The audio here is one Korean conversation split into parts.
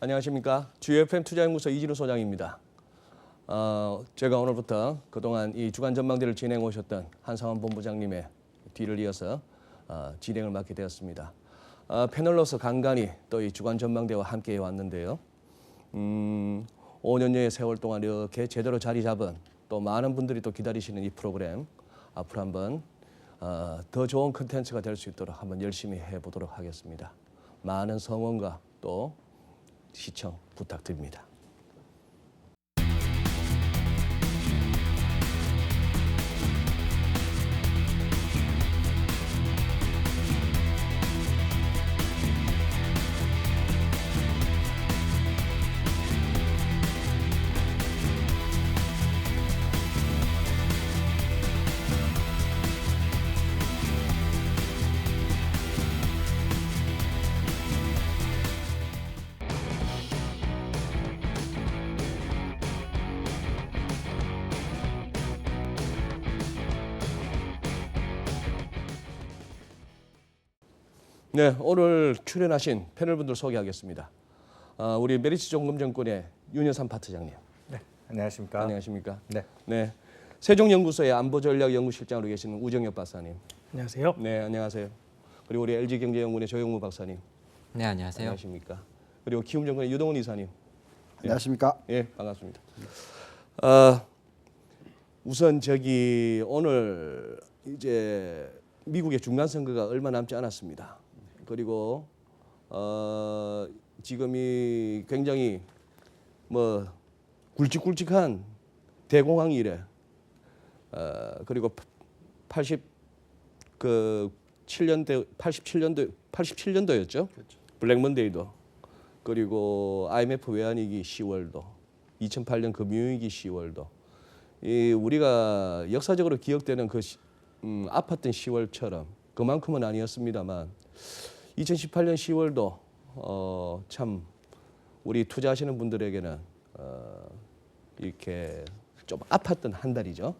안녕하십니까. GFM 투자연구소 이진우 소장입니다. 제가 오늘부터 그동안 이 주간 전망대를 진행해 오셨던 한상원 본부장님의 뒤를 이어서 진행을 맡게 되었습니다. 패널로서 간간히 또 이 주간 전망대와 함께 왔는데요. 5년여의 세월 동안 이렇게 제대로 자리 잡은 또 많은 분들이 또 기다리시는 이 프로그램 앞으로 한번 더 좋은 컨텐츠가 될 수 있도록 한번 열심히 해보도록 하겠습니다. 많은 성원과 또 시청 부탁드립니다. 네, 오늘 출연하신 패널분들 소개하겠습니다. 우리 메리츠종금증권의 윤여삼 파트장님. 네, 안녕하십니까. 안녕하십니까? 네. 네, 세종연구소의 안보전략연구실장으로 계시는 우정엽 박사님. 안녕하세요. 네, 안녕하세요. 그리고 우리 LG경제연구원의 조영무 박사님. 네, 안녕하세요. 안녕하십니까? 그리고 키움증권의 유동훈 이사님. 안녕하십니까? 예, 반갑습니다. 우선 오늘 이제 미국의 중간 선거가 얼마 남지 않았습니다. 그리고 지금이 굉장히 뭐 굵직굵직한 대공황 이래 그리고 87년도였죠. 그렇죠. 블랙먼데이도 그리고 IMF 외환위기 10월도 2008년 금융위기 10월도 우리가 역사적으로 기억되는 아팠던 10월처럼 그만큼은 아니었습니다만 2018년 10월도 참 우리 투자하시는 분들에게는 이렇게 좀 아팠던 한 달이죠.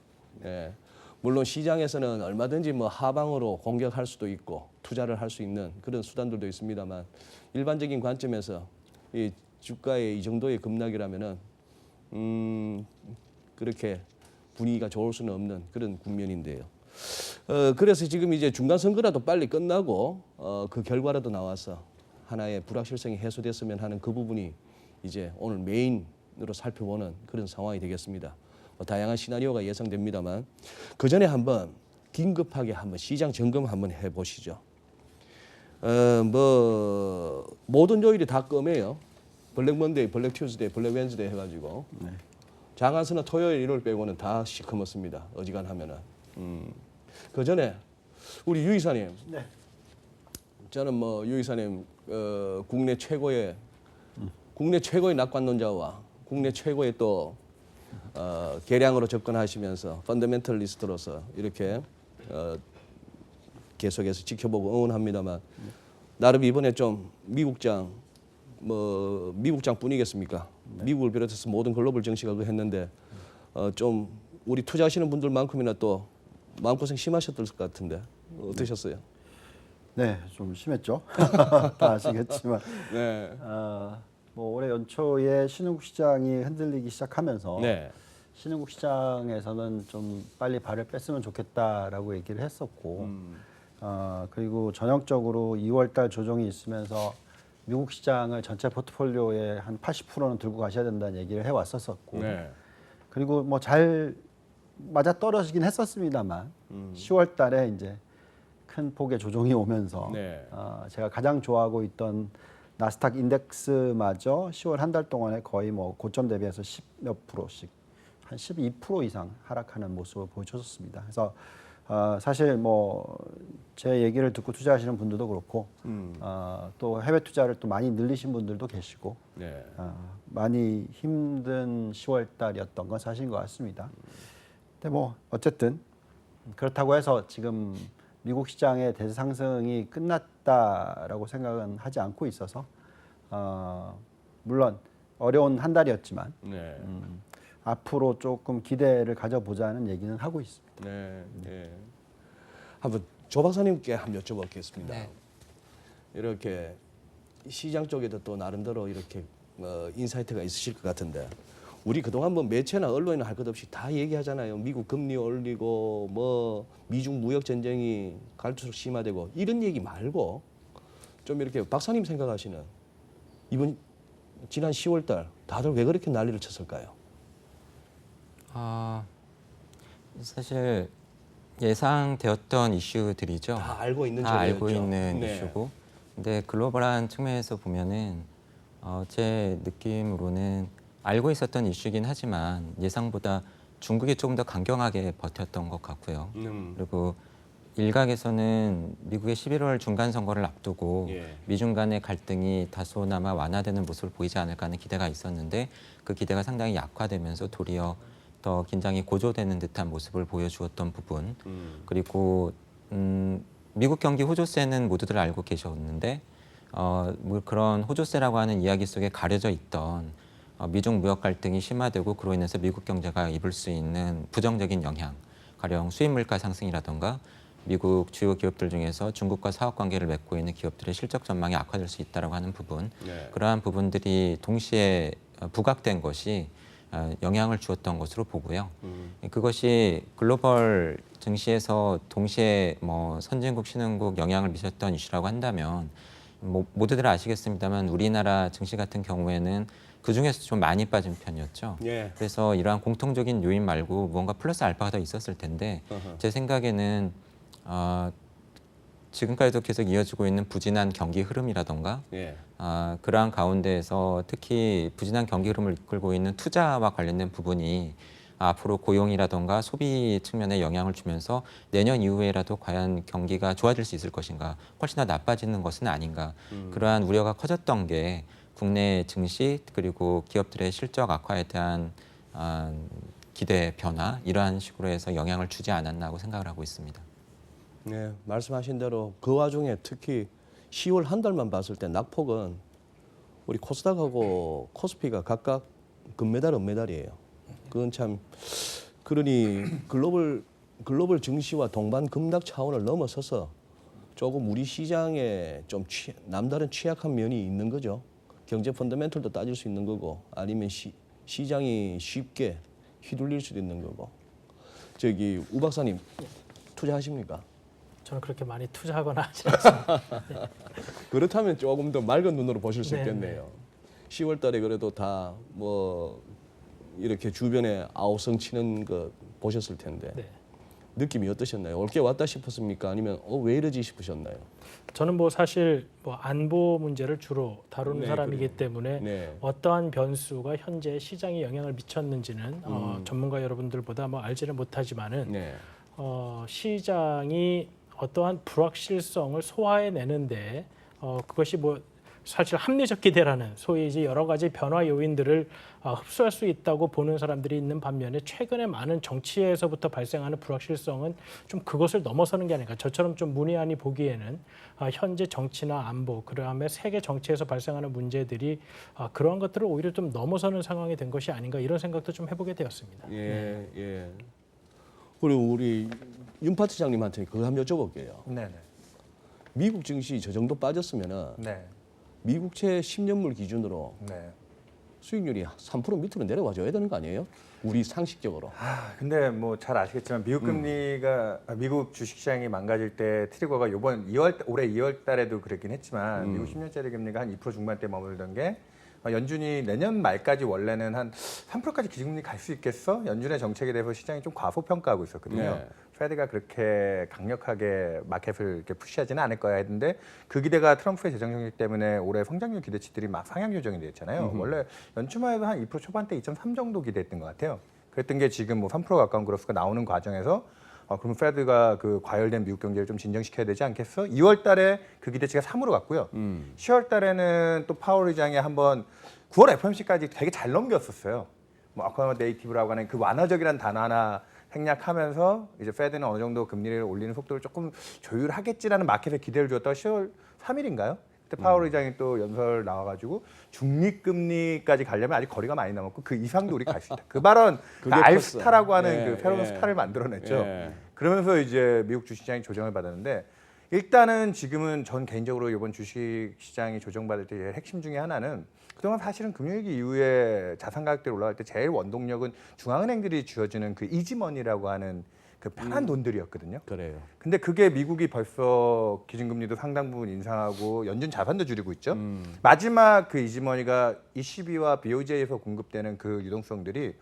예. 물론 시장에서는 얼마든지 뭐 하방으로 공격할 수도 있고 투자를 할 수 있는 그런 수단들도 있습니다만 일반적인 관점에서 이 주가의 이 정도의 급락이라면은 그렇게 분위기가 좋을 수는 없는 그런 국면인데요. 그래서 지금 이제 중간 선거라도 빨리 끝나고 그 결과라도 나와서 하나의 불확실성이 해소됐으면 하는 그 부분이 이제 오늘 메인으로 살펴보는 그런 상황이 되겠습니다. 다양한 시나리오가 예상됩니다만 그 전에 한번 긴급하게 한번 시장 점검 한번 해보시죠. 뭐 모든 요일이 다 껌해요. 블랙 먼데이, 블랙 튜즈데이, 블랙 웬즈데이 해가지고 장안수나 토요일, 일요일 빼고는 다 시커멓습니다. 어지간하면은. 그 전에 우리 유 이사님. 네. 저는 뭐 유 이사님 국내 최고의 낙관론자와 국내 최고의 또 계량으로 접근하시면서 펀더멘털리스트로서 이렇게 계속해서 지켜보고 응원합니다만 나름 이번에 좀 미국장 뿐이겠습니까? 네. 미국을 비롯해서 모든 글로벌 정치가 했는데 좀 우리 투자하시는 분들만큼이나 또 마음고생 심하셨을 것 같은데 어떠셨어요? 네, 좀 심했죠. 다 아시겠지만. 네. 뭐 올해 연초에 신흥국 시장이 흔들리기 시작하면서 네. 신흥국 시장에서는 좀 빨리 발을 뺐으면 좋겠다라고 얘기를 했었고, 그리고 전형적으로 2월달 조정이 있으면서 미국 시장을 전체 포트폴리오의 한 80%는 들고 가셔야 된다는 얘기를 해왔었었고, 네. 그리고 뭐 잘 맞아 떨어지긴 했었습니다만 10월달에 이제 큰 폭의 조정이 오면서 네. 제가 가장 좋아하고 있던 나스닥 인덱스마저 10월 한 달 동안에 거의 뭐 고점 대비해서 10몇 프로씩 한 12% 이상 하락하는 모습을 보여줬습니다. 그래서 사실 뭐 제 얘기를 듣고 투자하시는 분들도 그렇고 또 해외 투자를 또 많이 늘리신 분들도 계시고 네. 많이 힘든 10월 달이었던 건 사실인 것 같습니다. 근데 뭐 어쨌든 그렇다고 해서 지금 미국 시장의 대세 상승이 끝났다라고 생각은 하지 않고 있어서 물론 어려운 한 달이었지만 네. 앞으로 조금 기대를 가져보자는 얘기는 하고 있습니다. 네. 네. 한번 조 박사님께 한번 여쭤보겠습니다. 네. 이렇게 시장 쪽에도 또 나름대로 이렇게 인사이트가 있으실 것 같은데 우리 그동안 뭐 매체나 언론이나 할 것 없이 다 얘기하잖아요. 미국 금리 올리고 뭐 미중 무역 전쟁이 갈수록 심화되고 이런 얘기 말고 좀 이렇게 박사님 생각하시는 이번 지난 10월달 다들 왜 그렇게 난리를 쳤을까요? 사실 예상되었던 이슈들이죠. 다 알고 있는 다 알고 전례였죠. 있는 네. 이슈고. 근데 글로벌한 측면에서 보면은 제 느낌으로는 알고 있었던 이슈긴 하지만 예상보다 중국이 조금 더 강경하게 버텼던 것 같고요. 그리고 일각에서는 미국의 11월 중간 선거를 앞두고 예. 미중 간의 갈등이 다소나마 완화되는 모습을 보이지 않을까 하는 기대가 있었는데 그 기대가 상당히 약화되면서 도리어 더 긴장이 고조되는 듯한 모습을 보여주었던 부분. 그리고 미국 경기 호조세는 모두들 알고 계셨는데 뭐 그런 호조세라고 하는 이야기 속에 가려져 있던 미중 무역 갈등이 심화되고 그로 인해서 미국 경제가 입을 수 있는 부정적인 영향, 가령 수입 물가 상승이라던가 미국 주요 기업들 중에서 중국과 사업 관계를 맺고 있는 기업들의 실적 전망이 악화될 수 있다라고 하는 부분, 네. 그러한 부분들이 동시에 부각된 것이 영향을 주었던 것으로 보고요. 그것이 글로벌 증시에서 동시에 뭐 선진국, 신흥국 영향을 미쳤던 이슈라고 한다면 모두들 아시겠습니다만 우리나라 증시 같은 경우에는 그 중에서 좀 많이 빠진 편이었죠. 예. 그래서 이러한 공통적인 요인 말고 뭔가 플러스 알파가 더 있었을 텐데 제 생각에는 지금까지도 계속 이어지고 있는 부진한 경기 흐름이라던가 예. 그러한 가운데에서 특히 부진한 경기 흐름을 이끌고 있는 투자와 관련된 부분이 앞으로 고용이라던가 소비 측면에 영향을 주면서 내년 이후에라도 과연 경기가 좋아질 수 있을 것인가, 훨씬 더 나빠지는 것은 아닌가, 그러한 우려가 커졌던 게 국내 증시 그리고 기업들의 실적 악화에 대한 기대 변화, 이러한 식으로 해서 영향을 주지 않았나 하고 생각을 하고 있습니다. 네, 말씀하신 대로 그 와중에 특히 10월 한 달만 봤을 때 낙폭은 우리 코스닥하고 코스피가 각각 금메달, 은메달이에요. 그건 참 그러니 글로벌 증시와 동반 급락 차원을 넘어서서 조금 우리 시장에 좀 남다른 취약한 면이 있는 거죠. 경제 펀더멘털도 따질 수 있는 거고 아니면 시장이 쉽게 휘둘릴 수도 있는 거고. 저기 우 박사님 투자하십니까? 저는 그렇게 많이 투자하거나 하지 않습니다. 그렇다면 조금 더 맑은 눈으로 보실 수 네, 있겠네요. 10월 달에 그래도 다 뭐 이렇게 주변에 아우성 치는 거 보셨을 텐데 네. 느낌이 어떠셨나요? 올게 왔다 싶었습니까? 아니면 왜 이러지 싶으셨나요? 저는 뭐 사실 뭐 안보 문제를 주로 다루는 네, 사람이기 그래요. 때문에 네. 어떠한 변수가 현재 시장에 영향을 미쳤는지는 전문가 여러분들보다 뭐 알지는 못하지만은 네. 시장이 어떠한 불확실성을 소화해내는데 그것이 뭐 사실 합리적 기대라는 소위 이제 여러 가지 변화 요인들을 흡수할 수 있다고 보는 사람들이 있는 반면에 최근에 많은 정치에서부터 발생하는 불확실성은 좀 그것을 넘어서는 게 아닌가. 저처럼 좀 문외한이 보기에는 현재 정치나 안보, 그다음에 세계 정치에서 발생하는 문제들이 그러한 것들을 오히려 좀 넘어서는 상황이 된 것이 아닌가 이런 생각도 좀 해보게 되었습니다. 예, 예. 그리고 우리 윤 파트장님한테 그거 한번 여쭤볼게요. 네네. 미국 증시 저 정도 빠졌으면은 네. 미국채 10년물 기준으로 네. 수익률이 3% 밑으로 내려와 줘야 되는 거 아니에요? 우리 상식적으로. 근데 뭐 잘 아시겠지만 미국 금리가 미국 주식시장이 망가질 때 트리거가 올해 2월 달에도 그랬긴 했지만 미국 10년짜리 금리가 한 2% 중반대 머물던 게 연준이 내년 말까지 원래는 한 3%까지 기준금리 갈 수 있겠어? 연준의 정책에 대해서 시장이 좀 과소평가하고 있었거든요. 네. 페드가 그렇게 강력하게 마켓을 이렇게 푸시하지는 않을 거야 했는데 그 기대가 트럼프의 재정 정책 때문에 올해 성장률 기대치들이 막 상향 조정이 됐잖아요. 원래 연초말에도 한 2% 초반대 2.3 정도 기대했던 것 같아요. 그랬던 게 지금 뭐 3% 가까운 그래프가 나오는 과정에서 그럼 페드가 그 과열된 미국 경제를 좀 진정시켜야 되지 않겠어? 2월 달에 그 기대치가 3으로 갔고요. 10월 달에는 또 파월 의장이 한번 9월 FOMC까지 되게 잘 넘겼었어요. 뭐 어코모데이티브라고 하는 그 완화적이라는 단어 하나 생략하면서 이제 페드는 어느 정도 금리를 올리는 속도를 조금 조율하겠지라는 마켓에 기대를 줬다가 10월 3일인가요? 그때 파월 의장이 또 연설 나와가지고 중립금리까지 가려면 아직 거리가 많이 남았고 그 이상도 우리 갈 수 있다. 그 발언, 그게 알스타라고 하는 컸어. 그 패러돈 예. 스타를 만들어냈죠. 예. 그러면서 이제 미국 주식시장이 조정을 받았는데 일단은 지금은 전 개인적으로 이번 주식 시장이 조정받을 때 핵심 중에 하나는 그동안 사실은 금융위기 이후에 자산 가격들이 올라갈 때 제일 원동력은 중앙은행들이 쥐어주는 그 이지머니라고 하는 그 편한 돈들이었거든요. 그래요. 근데 그게 미국이 벌써 기준금리도 상당 부분 인상하고 연준 자산도 줄이고 있죠. 마지막 그 이지머니가 ECB와 BOJ에서 공급되는 그 유동성들이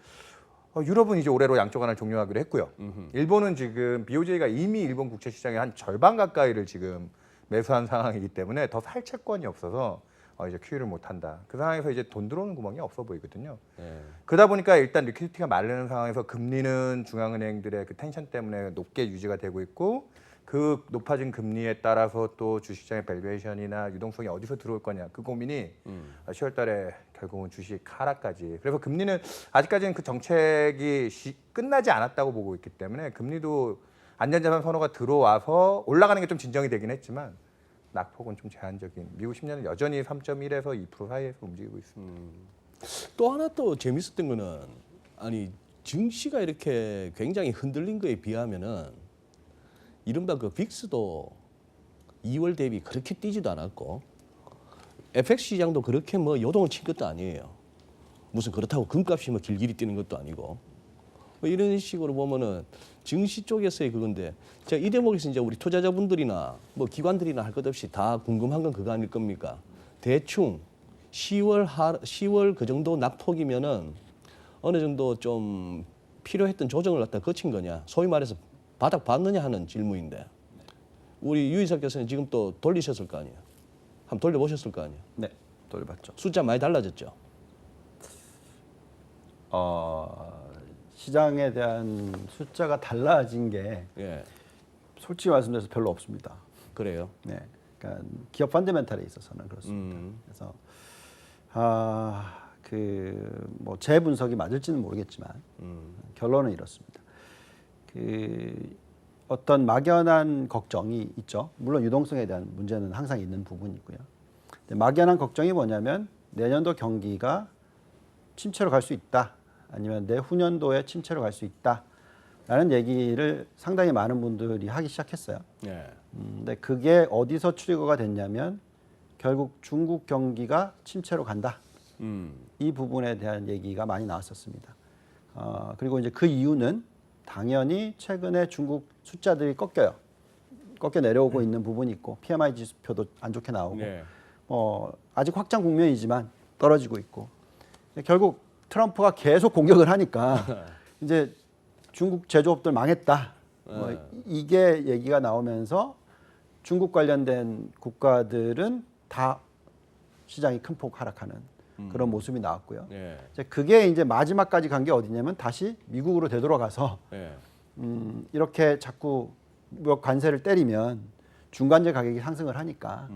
유럽은 이제 올해로 양적 완화를 종료하기로 했고요. 일본은 지금 BOJ가 이미 일본 국채 시장의 한 절반 가까이를 지금 매수한 상황이기 때문에 더 살 채권이 없어서 이제 QE를 못 한다. 그 상황에서 이제 돈 들어오는 구멍이 없어 보이거든요. 네. 그러다 보니까 일단 리퀴디티가 마르는 상황에서 금리는 중앙은행들의 그 텐션 때문에 높게 유지가 되고 있고 그 높아진 금리에 따라서 또 주식시장의 밸류에이션이나 유동성이 어디서 들어올 거냐 그 고민이 10월 달에 결국은 주식 하락까지. 그래서 금리는 아직까지는 그 정책이 끝나지 않았다고 보고 있기 때문에 금리도 안전자산 선호가 들어와서 올라가는 게 좀 진정이 되긴 했지만 낙폭은 좀 제한적인. 미국 10년은 여전히 3.1에서 2% 사이에서 움직이고 있습니다. 또 하나 또 재밌었던 거는 아니 증시가 이렇게 굉장히 흔들린 거에 비하면은 이른바 그 빅스도 2월 대비 그렇게 뛰지도 않았고 FX 시장도 그렇게 뭐 요동을 친 것도 아니에요. 무슨 그렇다고 금값이 뭐 길길이 뛰는 것도 아니고 뭐 이런 식으로 보면은 증시 쪽에서의 그건데 제가 이 대목에서 이제 우리 투자자분들이나 뭐 기관들이나 할 것 없이 다 궁금한 건 그거 아닐 겁니까? 대충 10월 그 정도 낙폭이면은 어느 정도 좀 필요했던 조정을 갖다 거친 거냐, 소위 말해서 바닥 봤느냐 하는 질문인데 우리 유이사 교수는 지금 또 돌리셨을 거 아니에요. 한번 돌려보셨을 거 아니에요. 네, 돌봤죠. 숫자 많이 달라졌죠. 시장에 대한 숫자가 달라진 게 예, 솔직히 말씀드려서 별로 없습니다. 그래요. 네, 그러니까 기업 펀더멘탈에 있어서는 그렇습니다. 그래서 뭐 제 분석이 맞을지는 모르겠지만 결론은 이렇습니다. 어떤 막연한 걱정이 있죠. 물론 유동성에 대한 문제는 항상 있는 부분이고요. 근데 막연한 걱정이 뭐냐면 내년도 경기가 침체로 갈 수 있다. 아니면 내후년도에 침체로 갈 수 있다라는 얘기를 상당히 많은 분들이 하기 시작했어요. 예. 근데 그게 어디서 트리거가 됐냐면 결국 중국 경기가 침체로 간다. 이 부분에 대한 얘기가 많이 나왔었습니다. 그리고 이제 그 이유는 당연히 최근에 중국 숫자들이 꺾여 내려오고 있는 부분이 있고 PMI 지수표도 안 좋게 나오고 네. 아직 확장 국면이지만 떨어지고 있고 결국 트럼프가 계속 공격을 하니까 이제 중국 제조업들 망했다. 이게 얘기가 나오면서 중국 관련된 국가들은 다 시장이 큰 폭 하락하는 그런 모습이 나왔고요. 예. 이제 그게 이제 마지막까지 간 게 어디냐면 다시 미국으로 되돌아가서 예. 이렇게 자꾸 관세를 때리면 중간재 가격이 상승을 하니까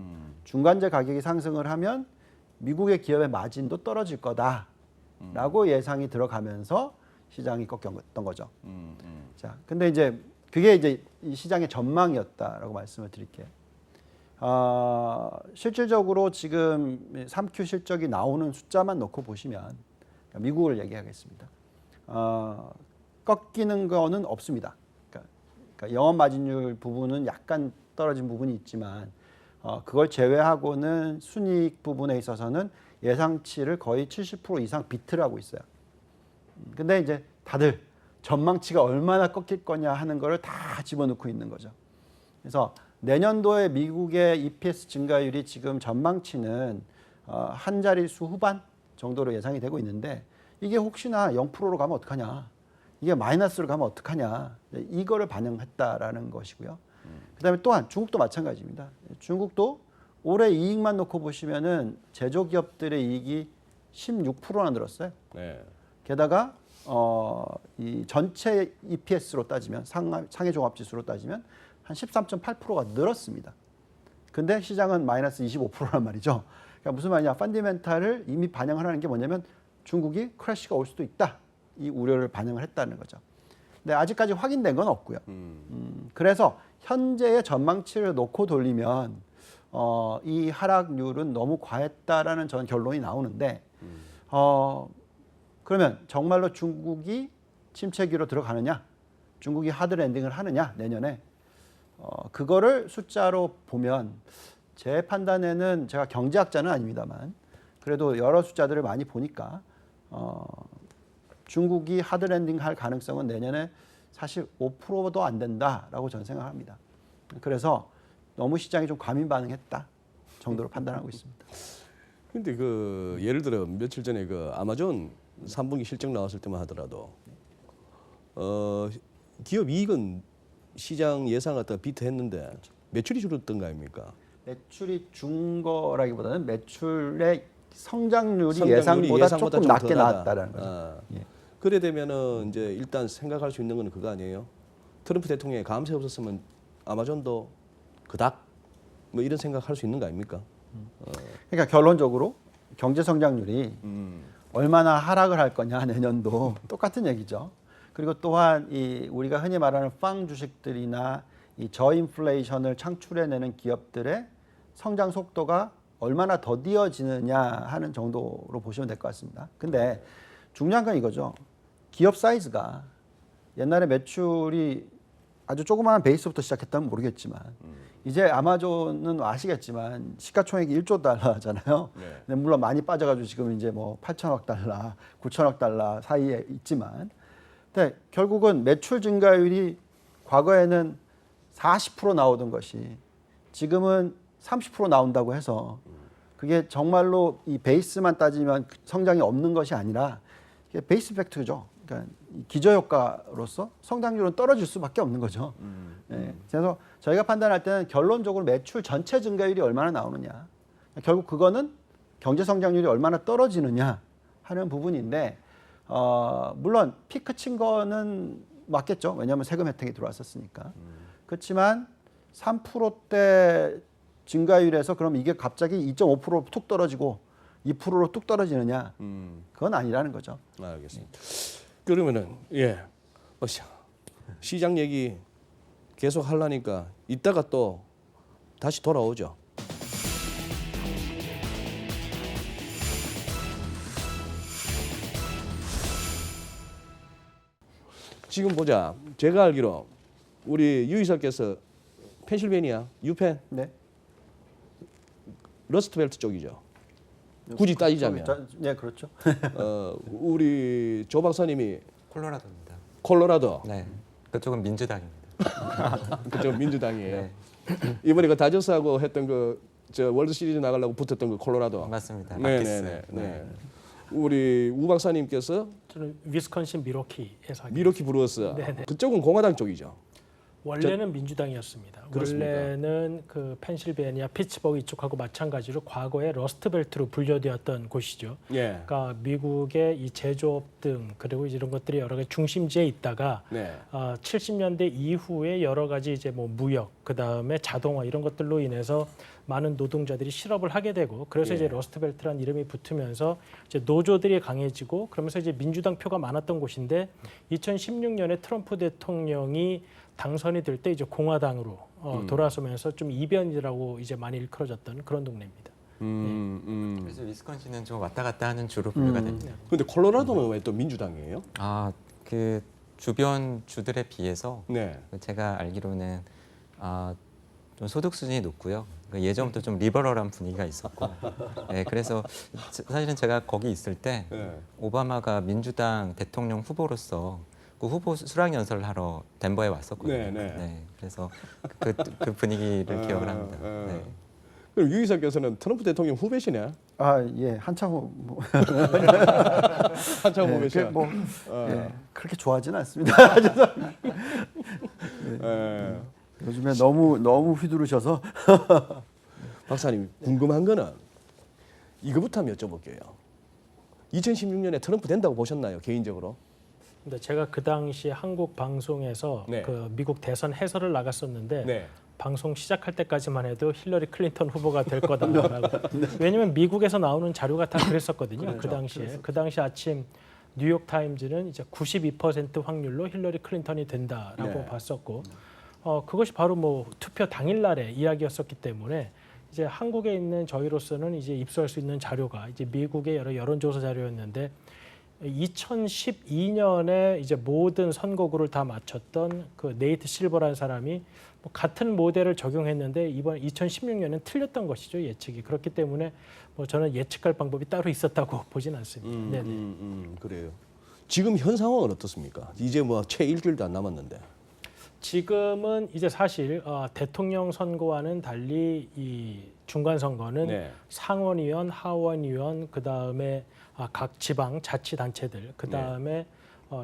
중간재 가격이 상승을 하면 미국의 기업의 마진도 떨어질 거다라고 예상이 들어가면서 시장이 꺾였던 거죠. 자, 근데 이제 그게 이제 이 시장의 전망이었다라고 말씀을 드릴게요. 실질적으로 지금 3Q 실적이 나오는 숫자만 놓고 보시면 미국을 얘기하겠습니다. 꺾이는 거는 없습니다. 그러니까 영업 마진율 부분은 약간 떨어진 부분이 있지만 그걸 제외하고는 순이익 부분에 있어서는 예상치를 거의 70% 이상 비트를 하고 있어요. 근데 이제 다들 전망치가 얼마나 꺾일 거냐 하는 거를 다 집어넣고 있는 거죠. 그래서 내년도에 미국의 EPS 증가율이 지금 전망치는 한 자릿수 후반 정도로 예상이 되고 있는데 이게 혹시나 0%로 가면 어떡하냐, 이게 마이너스로 가면 어떡하냐, 이거를 반영했다라는 것이고요. 그다음에 또한 중국도 마찬가지입니다. 중국도 올해 이익만 놓고 보시면은 제조기업들의 이익이 16%나 늘었어요. 네. 게다가 이 전체 EPS로 따지면 상해 종합지수로 따지면 한 13.8%가 늘었습니다. 근데 시장은 마이너스 25%란 말이죠. 그러니까 무슨 말이냐? 펀더멘탈을 이미 반영을 하는 게 뭐냐면 중국이 크래시가 올 수도 있다. 이 우려를 반영을 했다는 거죠. 근데 아직까지 확인된 건 없고요. 그래서 현재의 전망치를 놓고 돌리면 이 하락률은 너무 과했다라는 전 결론이 나오는데 그러면 정말로 중국이 침체기로 들어가느냐? 중국이 하드 랜딩을 하느냐? 내년에 그거를 숫자로 보면 제 판단에는 제가 경제학자는 아닙니다만 그래도 여러 숫자들을 많이 보니까 중국이 하드랜딩 할 가능성은 내년에 사실 5%도 안 된다라고 저는 생각합니다. 그래서 너무 시장이 좀 과민 반응했다 정도로 판단하고 있습니다. 근데 그 예를 들어 며칠 전에 그 아마존 3분기 실적 나왔을 때만 하더라도 기업 이익은 시장 예상 갖다가 비트했는데 매출이 줄었던 거 아닙니까? 매출이 준 거라기보다는 매출의 성장률이 성장률이 예상보다 예상보다 조금 좀 낮게 더 나다. 나왔다라는 거죠. 예. 그래 되면은 이제 일단 생각할 수 있는 건 그거 아니에요? 트럼프 대통령의 감세 없었으면 아마존도 그닥 뭐 이런 생각할 수 있는 거 아닙니까? 그러니까 결론적으로 경제 성장률이 얼마나 하락을 할 거냐 내년도 똑같은 얘기죠. 그리고 또한 이 우리가 흔히 말하는 팡 주식들이나 이 저인플레이션을 창출해내는 기업들의 성장 속도가 얼마나 더디어지느냐 하는 정도로 보시면 될 것 같습니다. 근데 중요한 건 이거죠. 기업 사이즈가 옛날에 매출이 아주 조그마한 베이스부터 시작했다면 모르겠지만 이제 아마존은 아시겠지만 시가총액이 1조 달러잖아요. 네. 근데 물론 많이 빠져가지고 지금 이제 뭐 8천억 달러, 9천억 달러 사이에 있지만, 근데 결국은 매출 증가율이 과거에는 40% 나오던 것이 지금은 30% 나온다고 해서 그게 정말로 이 베이스만 따지면 성장이 없는 것이 아니라 이게 베이스 팩트죠. 그러니까 기저효과로서 성장률은 떨어질 수밖에 없는 거죠. 예, 그래서 저희가 판단할 때는 결론적으로 매출 전체 증가율이 얼마나 나오느냐, 결국 그거는 경제 성장률이 얼마나 떨어지느냐 하는 부분인데, 물론 피크 친 거는 맞겠죠. 왜냐하면 세금 혜택이 들어왔었으니까. 그렇지만 3%대 증가율에서 그럼 이게 갑자기 2.5%로 툭 떨어지고 2%로 뚝 떨어지느냐? 그건 아니라는 거죠. 알겠습니다. 그러면은 시장 얘기 계속 하려니까 이따가 또 다시 돌아오죠. 지금 보자. 제가 알기로 우리 유 이사께서 펜실베니아 유펜 네. 러스트벨트 쪽이죠. 굳이 따지자면. 네, 그렇죠. 우리 조 박사님이 콜로라도입니다. 콜로라도. 네, 그쪽은 민주당입니다. 그쪽 민주당이에요. 네. 이번에 그 다저스하고 했던 그 저 월드 시리즈 나가려고 붙었던 그 콜로라도. 맞습니다. 네네네. 네. 우리 우 박사님께서 저는 위스콘신 미러키에서 미러키 브루어스. 네네. 그쪽은 공화당 쪽이죠. 원래는 민주당이었습니다. 그렇습니까? 원래는 그 펜실베니아 피츠버그 이쪽하고 마찬가지로 과거에 러스트벨트로 분류되었던 곳이죠. 예. 그러니까 미국의 이 제조업 등 그리고 이런 것들이 여러 가지 중심지에 있다가 네. 70년대 이후에 여러 가지 이제 뭐 무역, 그 다음에 자동화 이런 것들로 인해서 많은 노동자들이 실업을 하게 되고 그래서 예. 이제 러스트벨트라는 이름이 붙으면서 이제 노조들이 강해지고 그러면서 이제 민주당 표가 많았던 곳인데 2016년에 트럼프 대통령이 당선이 될 때 이제 공화당으로 돌아서면서 좀 이변이라고 이제 많이 일컬어졌던 그런 동네입니다. 그래서 위스콘신은 좀 왔다 갔다 하는 주로 분류가 됩니다. 근데 콜로라도는 왜 또 민주당이에요? 그 주변 주들에 비해서 네. 제가 알기로는 좀 소득 수준이 높고요. 예전부터 좀 리버럴한 분위기가 있었고, 네, 그래서 사실은 제가 거기 있을 때 네. 오바마가 민주당 대통령 후보로서 그 후보 수락 연설을 하러 덴버에 왔었거든요. 네, 네. 그래서 그 분위기를 기억을 합니다. 네. 그럼 유 이사께서는 트럼프 대통령 후배시네. 예, 한참 뭐, 한참 후배시야. 예, 그렇게 좋아하지는 않습니다. 예. 요즘에 너무 휘두르셔서 박사님 궁금한 거는 이거부터 한번 여쭤볼게요. 2016년에 트럼프 된다고 보셨나요, 개인적으로? 근데 제가 그 당시 한국 방송에서 네. 그 미국 대선 해설을 나갔었는데 네. 방송 시작할 때까지만 해도 힐러리 클린턴 후보가 될 거다라고. 왜냐하면 미국에서 나오는 자료가 다 그랬었거든요. 그 당시에. 그 당시 아침 뉴욕 타임즈는 이제 92% 확률로 힐러리 클린턴이 된다라고 네. 봤었고, 그것이 바로 뭐 투표 당일날의 이야기였었기 때문에 이제 한국에 있는 저희로서는 이제 입수할 수 있는 자료가 이제 미국의 여러 여론조사 자료였는데 2012년에 이제 모든 선거구를 다 마쳤던 그 네이트 실버라는 사람이 뭐 같은 모델을 적용했는데 이번 2016년은 틀렸던 것이죠, 예측이. 그렇기 때문에 뭐 저는 예측할 방법이 따로 있었다고 보진 않습니다. 네네. 그래요. 지금 현 상황은 어떻습니까? 이제 뭐 채 일주일도 안 남았는데. 지금은 이제 사실 대통령 선거와는 달리 이 중간 선거는 네. 상원의원, 하원의원, 그 다음에 각 지방 자치단체들, 그 다음에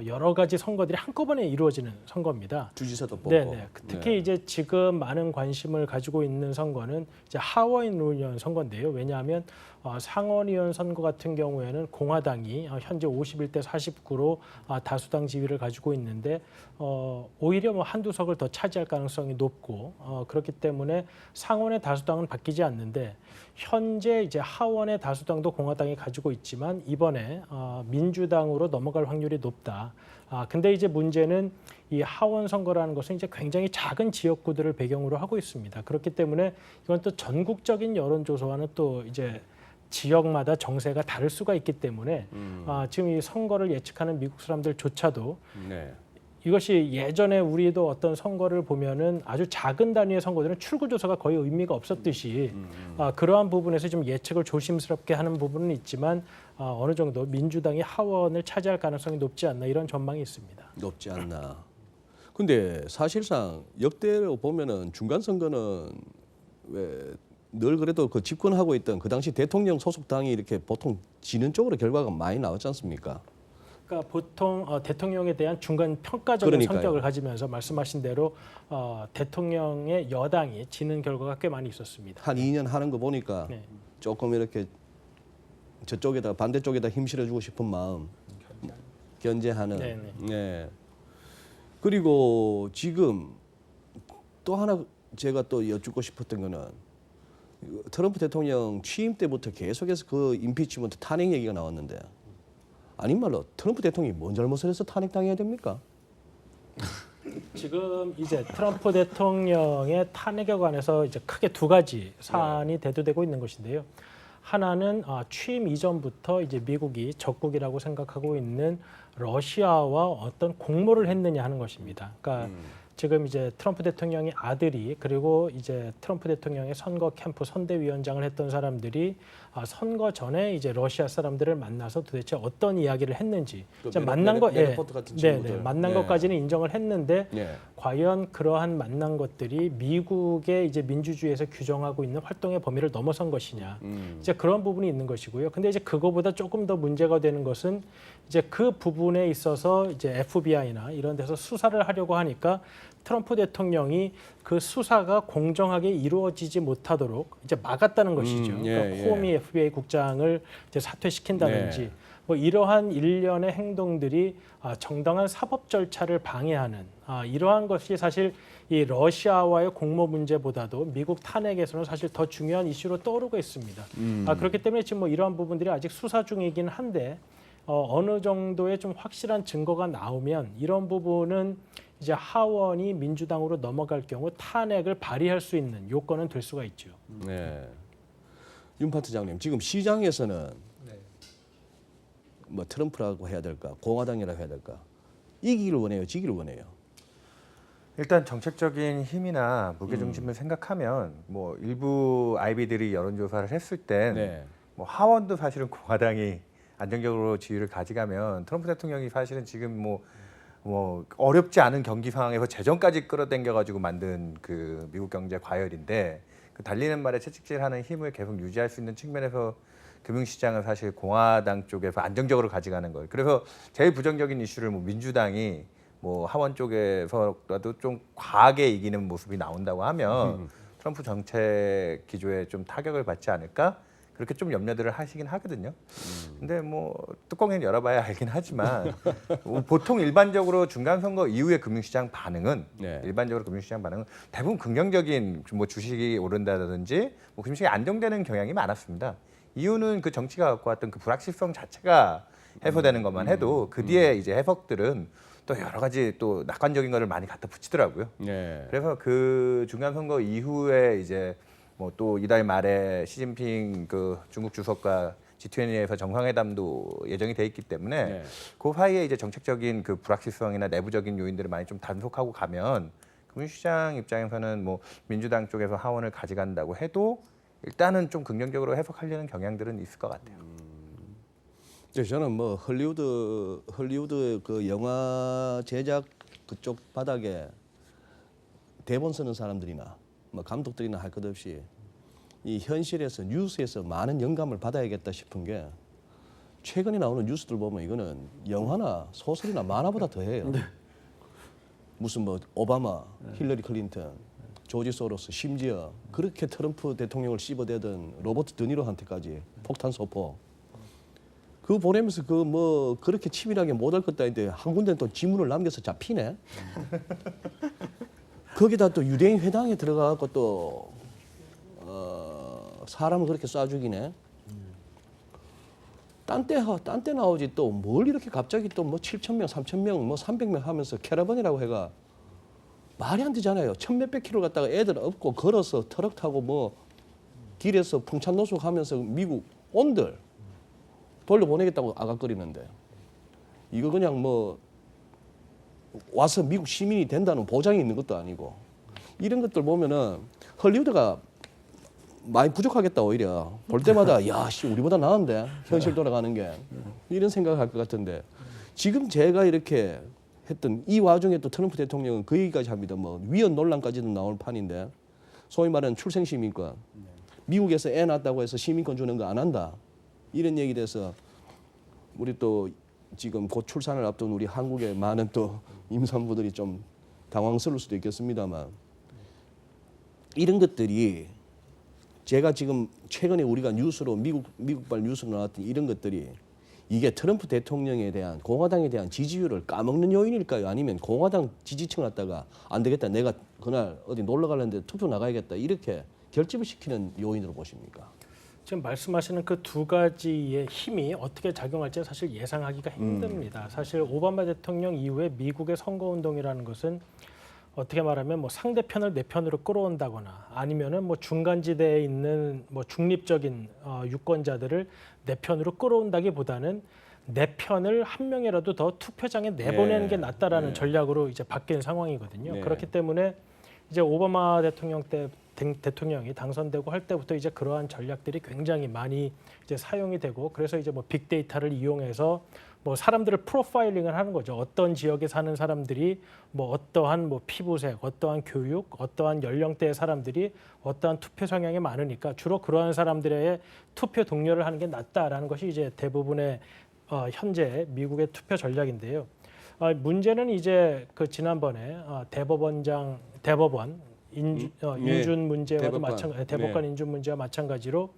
여러 가지 선거들이 한꺼번에 이루어지는 선거입니다. 주지사도 뽑고. 네네. 특히 이제 지금 많은 관심을 가지고 있는 선거는 이제 하원의원 선거인데요. 왜냐하면 상원의원 선거 같은 경우에는 공화당이 현재 51대 49로 다수당 지위를 가지고 있는데 오히려 뭐 한두 석을 더 차지할 가능성이 높고 그렇기 때문에 상원의 다수당은 바뀌지 않는데 현재 이제 하원의 다수당도 공화당이 가지고 있지만 이번에 민주당으로 넘어갈 확률이 높다. 근데 이제 문제는 이 하원 선거라는 것은 이제 굉장히 작은 지역구들을 배경으로 하고 있습니다. 그렇기 때문에 이건 또 전국적인 여론조사와는 또 이제 지역마다 정세가 다를 수가 있기 때문에 지금 이 선거를 예측하는 미국 사람들조차도 네. 이것이 예전에 우리도 어떤 선거를 보면은 아주 작은 단위의 선거들은 출구조사가 거의 의미가 없었듯이 그러한 부분에서 좀 예측을 조심스럽게 하는 부분은 있지만 어느 정도 민주당이 하원을 차지할 가능성이 높지 않나 이런 전망이 있습니다. 높지 않나. 근데 사실상 역대로 보면은 중간 선거는 왜 늘 그래도 그 집권하고 있던 그 당시 대통령 소속 당이 이렇게 보통 지는 쪽으로 결과가 많이 나왔지 않습니까? 그러니까 보통 대통령에 대한 중간 평가적인 그러니까요. 성격을 가지면서 말씀하신 대로 대통령의 여당이 지는 결과가 꽤 많이 있었습니다. 한 2년 하는 거 보니까 네. 조금 이렇게 저쪽에다 반대쪽에다 힘 실어주고 싶은 마음 견제하는. 네네. 네. 그리고 지금 또 하나 제가 또 여쭙고 싶었던 거는 트럼프 대통령 취임 때부터 계속해서 그 임피치먼트 탄핵 얘기가 나왔는데 아닌 말로 트럼프 대통령이 뭔 잘못을 해서 탄핵당해야 됩니까? 지금 이제 트럼프 대통령의 탄핵에 관해서 이제 크게 두 가지 사안이 대두되고 있는 것인데요. 하나는 취임 이전부터 이제 미국이 적국이라고 생각하고 있는 러시아와 어떤 공모를 했느냐 하는 것입니다. 그러니까 지금 이제 트럼프 대통령의 아들이 그리고 이제 트럼프 대통령의 선거 캠프 선대위원장을 했던 사람들이 선거 전에 이제 러시아 사람들을 만나서 도대체 어떤 이야기를 했는지 이제 만난 거, 매너포트 같은 친구들. 만난 네. 것까지는 인정을 했는데 네. 과연 그러한 만난 것들이 미국의 이제 민주주의에서 규정하고 있는 활동의 범위를 넘어선 것이냐 이제 그런 부분이 있는 것이고요. 근데 이제 그거보다 조금 더 문제가 되는 것은 이제 그 부분에 있어서 이제 FBI나 이런 데서 수사를 하려고 하니까 트럼프 대통령이 그 수사가 공정하게 이루어지지 못하도록 이제 막았다는 것이죠. 그러니까 코미 FBI 국장을 이제 사퇴시킨다든지 네. 뭐 이러한 일련의 행동들이 정당한 사법 절차를 방해하는 이러한 것이 사실 이 러시아와의 공모 문제보다도 미국 탄핵에서는 사실 더 중요한 이슈로 떠오르고 있습니다. 그렇기 때문에 지금 뭐 이러한 부분들이 아직 수사 중이긴 한데 어느 정도의 좀 확실한 증거가 나오면 이런 부분은 이제 하원이 민주당으로 넘어갈 경우 탄핵을 발의할 수 있는 요건은 될 수가 있죠. 네. 윤 파트장님, 지금 시장에서는 뭐 트럼프라고 해야 될까, 공화당이라고 해야 될까, 이기기를 원해요, 지기를 원해요. 일단 정책적인 힘이나 무게중심을 생각하면 뭐 일부 아이비들이 여론조사를 했을 땐 네. 뭐 하원도 사실은 공화당이 안정적으로 지위를 가져가면 트럼프 대통령이 사실은 지금 뭐 어렵지 않은 경기 상황에서 재정까지 끌어당겨가지고 만든 그 미국 경제 과열인데 그 달리는 말에 채찍질하는 힘을 계속 유지할 수 있는 측면에서 금융시장은 사실 공화당 쪽에서 안정적으로 가져가는 거예요. 그래서 제일 부정적인 이슈를 뭐 민주당이 뭐 하원 쪽에서라도 좀 과하게 이기는 모습이 나온다고 하면 트럼프 정책 기조에 좀 타격을 받지 않을까? 그렇게 좀 염려들을 하시긴 하거든요. 근데 뭐 뚜껑을 열어봐야 알긴 하지만 보통 일반적으로 중간 선거 이후의 금융시장 반응은 일반적으로 금융시장 반응은 대부분 긍정적인 뭐 주식이 오른다든지 뭐 금융시장이 안정되는 경향이 많았습니다. 이유는 그 정치가 갖고 왔던 그 불확실성 자체가 해소되는 것만 해도 그 뒤에 이제 해석들은 또 여러 가지 또 낙관적인 거를 많이 갖다 붙이더라고요. 네. 그래서 그 중간 선거 이후에 이제 뭐 또 이달 말에 시진핑 그 중국 주석과 G20에서 정상회담도 예정이 돼 있기 때문에 그 사이에 이제 정책적인 그 불확실성이나 내부적인 요인들을 많이 좀 단속하고 가면 민주당 입장에서는 뭐 민주당 쪽에서 하원을 가져간다고 해도 일단은 좀 긍정적으로 해석하려는 경향들은 있을 것 같아요. 저는 뭐 헐리우드 그 영화 제작 그쪽 바닥에 대본 쓰는 사람들이나 뭐 감독들이나 할 것 없이 이 현실에서 뉴스에서 많은 영감을 받아야겠다 싶은 게 최근에 나오는 뉴스들 보면 이거는 영화나 소설이나 만화보다 더해요. 무슨 뭐 오바마, 힐러리 클린턴, 조지 소로스, 심지어 그렇게 트럼프 대통령을 씹어대던 로버트 드니로한테까지 폭탄 소포. 그거 보내면서 그 뭐 그렇게 치밀하게 못할 것도 아닌데 한 군데는 또 지문을 남겨서 잡히네. 거기다 또 유대인 회당에 들어가갖고 또 사람을 그렇게 쏴 죽이네. 딴 때 나오지 또 뭘 이렇게 갑자기 또 뭐 7,000명, 3,000명, 뭐 300명 하면서 캐러반이라고 해가 말이 안 되잖아요. 천몇백 킬로 갔다가 애들 업고 걸어서 트럭 타고 뭐 길에서 풍찬노숙 하면서 미국 온들 돌려보내겠다고 아각거리는데 이거 그냥 뭐 와서 미국 시민이 된다는 보장이 있는 것도 아니고 이런 것들 보면은 헐리우드가 많이 부족하겠다 오히려 볼 때마다 야씨 우리보다 나은데 현실 돌아가는 게 이런 생각할 것 같은데 지금 제가 이렇게 했던 이 와중에 또 트럼프 대통령은 그 얘기까지 합니다. 뭐 위헌 논란까지도 나올 판인데 소위 말하는 출생 시민권 미국에서 애 낳았다고 해서 시민권 주는 거 안 한다 이런 얘기 돼서 우리 또 지금 곧 출산을 앞둔 우리 한국의 많은 또 임산부들이 좀 당황스러울 수도 있겠습니다만 이런 것들이 제가 지금 최근에 우리가 뉴스로 미국발 뉴스로 나왔던 이런 것들이 이게 트럼프 대통령에 대한 공화당에 대한 지지율을 까먹는 요인일까요? 아니면 공화당 지지층 갖다가 안 되겠다 내가 그날 어디 놀러 가려는데 투표 나가야겠다 이렇게 결집을 시키는 요인으로 보십니까? 지금 말씀하시는 그 두 가지의 힘이 어떻게 작용할지 사실 예상하기가 힘듭니다. 사실 오바마 대통령 이후에 미국의 선거운동이라는 것은 어떻게 말하면 뭐 상대편을 내 편으로 끌어온다거나 아니면은 뭐 중간지대에 있는 뭐 중립적인 유권자들을 내 편으로 끌어온다기보다는 내 편을 한 명이라도 더 투표장에 내보내는 게 낫다라는 전략으로 이제 바뀐 상황이거든요. 그렇기 때문에 이제 오바마 대통령이 당선되고 할 때부터 이제 그러한 전략들이 굉장히 많이 이제 사용이 되고 그래서 이제 뭐 빅데이터를 이용해서 뭐 사람들을 프로파일링을 하는 거죠. 어떤 지역에 사는 사람들이 뭐 어떠한 뭐 피부색, 어떠한 교육, 어떠한 연령대의 사람들이 어떠한 투표 성향이 많으니까 주로 그러한 사람들의 투표 동료를 하는 게 낫다라는 것이 이제 대부분의 현재 미국의 투표 전략인데요. 문제는 이제 그 지난번에 대법원 인준 문제와도 대법관 인준 문제와 마찬가지로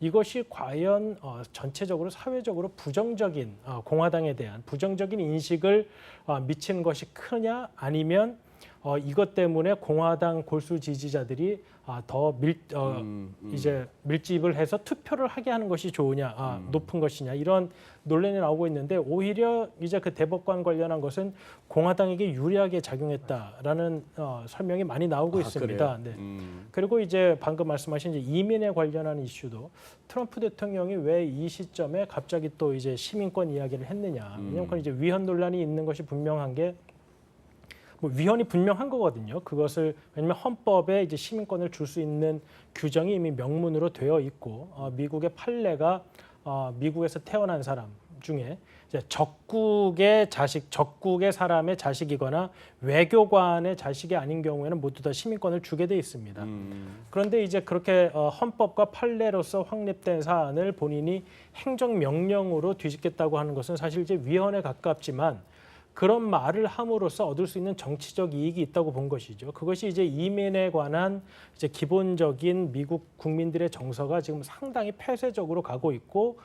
이것이 과연 전체적으로 사회적으로 부정적인 공화당에 대한 부정적인 인식을 미치는 것이 크냐 아니면 이것 때문에 공화당 골수 지지자들이 더 이제 밀집을 해서 투표를 하게 하는 것이 좋으냐, 높은 것이냐 이런 논란이 나오고 있는데 오히려 이제 그 대법관 관련한 것은 공화당에게 유리하게 작용했다라는 설명이 많이 나오고 있습니다. 네. 그리고 이제 방금 말씀하신 이제 이민에 관련한 이슈도 트럼프 대통령이 왜 이 시점에 갑자기 또 이제 시민권 이야기를 했느냐? 왜냐하면 이제 위헌 논란이 있는 것이 분명한 게. 뭐 위헌이 분명한 거거든요. 그것을 왜냐하면 헌법에 이제 시민권을 줄 수 있는 규정이 이미 명문으로 되어 있고 미국의 판례가 미국에서 태어난 사람 중에 이제 적국의 사람의 자식이거나 외교관의 자식이 아닌 경우에는 모두 다 시민권을 주게 돼 있습니다. 그런데 이제 그렇게 헌법과 판례로서 확립된 사안을 본인이 행정명령으로 뒤집겠다고 하는 것은 사실 이제 위헌에 가깝지만. 그런 말을 함으로써 얻을 수 있는 정치적 이익이 있다고 본 것이죠. 그것이 이제 이민에 관한 이제 기본적인 미국 국민들의 정서가 지금 상당히 폐쇄적으로 가고 있고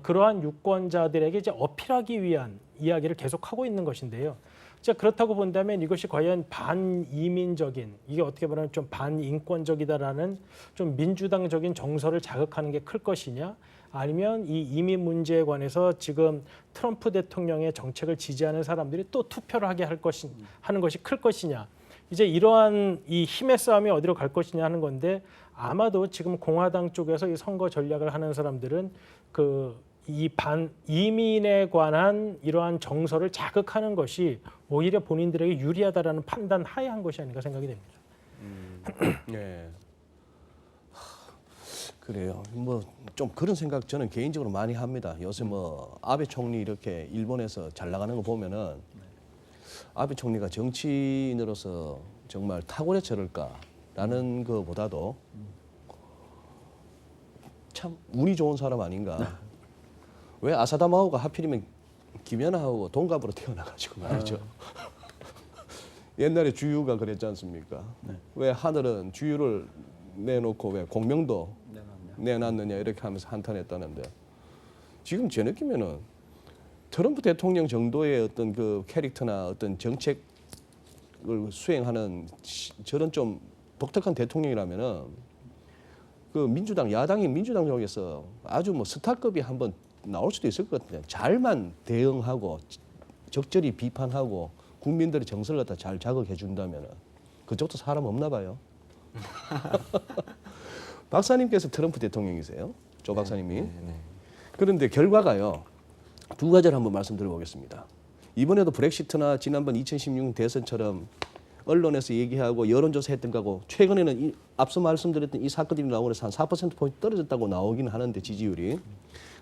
그러한 유권자들에게 이제 어필하기 위한 이야기를 계속하고 있는 것인데요. 자, 그렇다고 본다면 이것이 과연 반이민적인 이게 어떻게 보면 좀 반인권적이다라는 좀 민주당적인 정서를 자극하는 게 클 것이냐? 아니면 이 이민 문제에 관해서 지금 트럼프 대통령의 정책을 지지하는 사람들이 또 투표를 하게 하는 것이 클 것이냐. 이제 이러한 이 힘의 싸움이 어디로 갈 것이냐 하는 건데 아마도 지금 공화당 쪽에서 이 선거 전략을 하는 사람들은 그 이 이민에 관한 이러한 정서를 자극하는 것이 오히려 본인들에게 유리하다라는 판단 하에 한 것이 아닌가 생각이 됩니다. 네. 그래요. 뭐 좀 그런 생각 저는 개인적으로 많이 합니다. 요새 뭐 아베 총리 이렇게 일본에서 잘 나가는 거 보면은 아베 총리가 정치인으로서 정말 탁월해 저럴까라는 것보다도 참 운이 좋은 사람 아닌가. 왜 아사다마오가 하필이면 김연아하고 동갑으로 태어나가지고 말이죠. 옛날에 주유가 그랬지 않습니까? 왜 하늘은 주유를 내놓고 왜 공명도 내놨느냐 이렇게 하면서 한탄했다는데 지금 제 느낌에는 트럼프 대통령 정도의 어떤 그 캐릭터나 어떤 정책을 수행하는 저런 좀 독특한 대통령이라면은 그 민주당 야당인 민주당 쪽에서 아주 뭐 스타급이 한번 나올 수도 있을 것 같아요. 잘만 대응하고 적절히 비판하고 국민들의 정서를 갖다 잘 자극해 준다면은 그쪽도 사람 없나 봐요. 박사님께서 트럼프 대통령이세요, 조 박사님이. 네. 그런데 결과가요 두 가지를 한번 말씀드려보겠습니다. 이번에도 브렉시트나 지난번 2016 대선처럼 언론에서 얘기하고 여론조사했던 거하고 최근에는 앞서 말씀드렸던 이 사건들이 나오면서 한 4%포인트 떨어졌다고 나오긴 하는데 지지율이.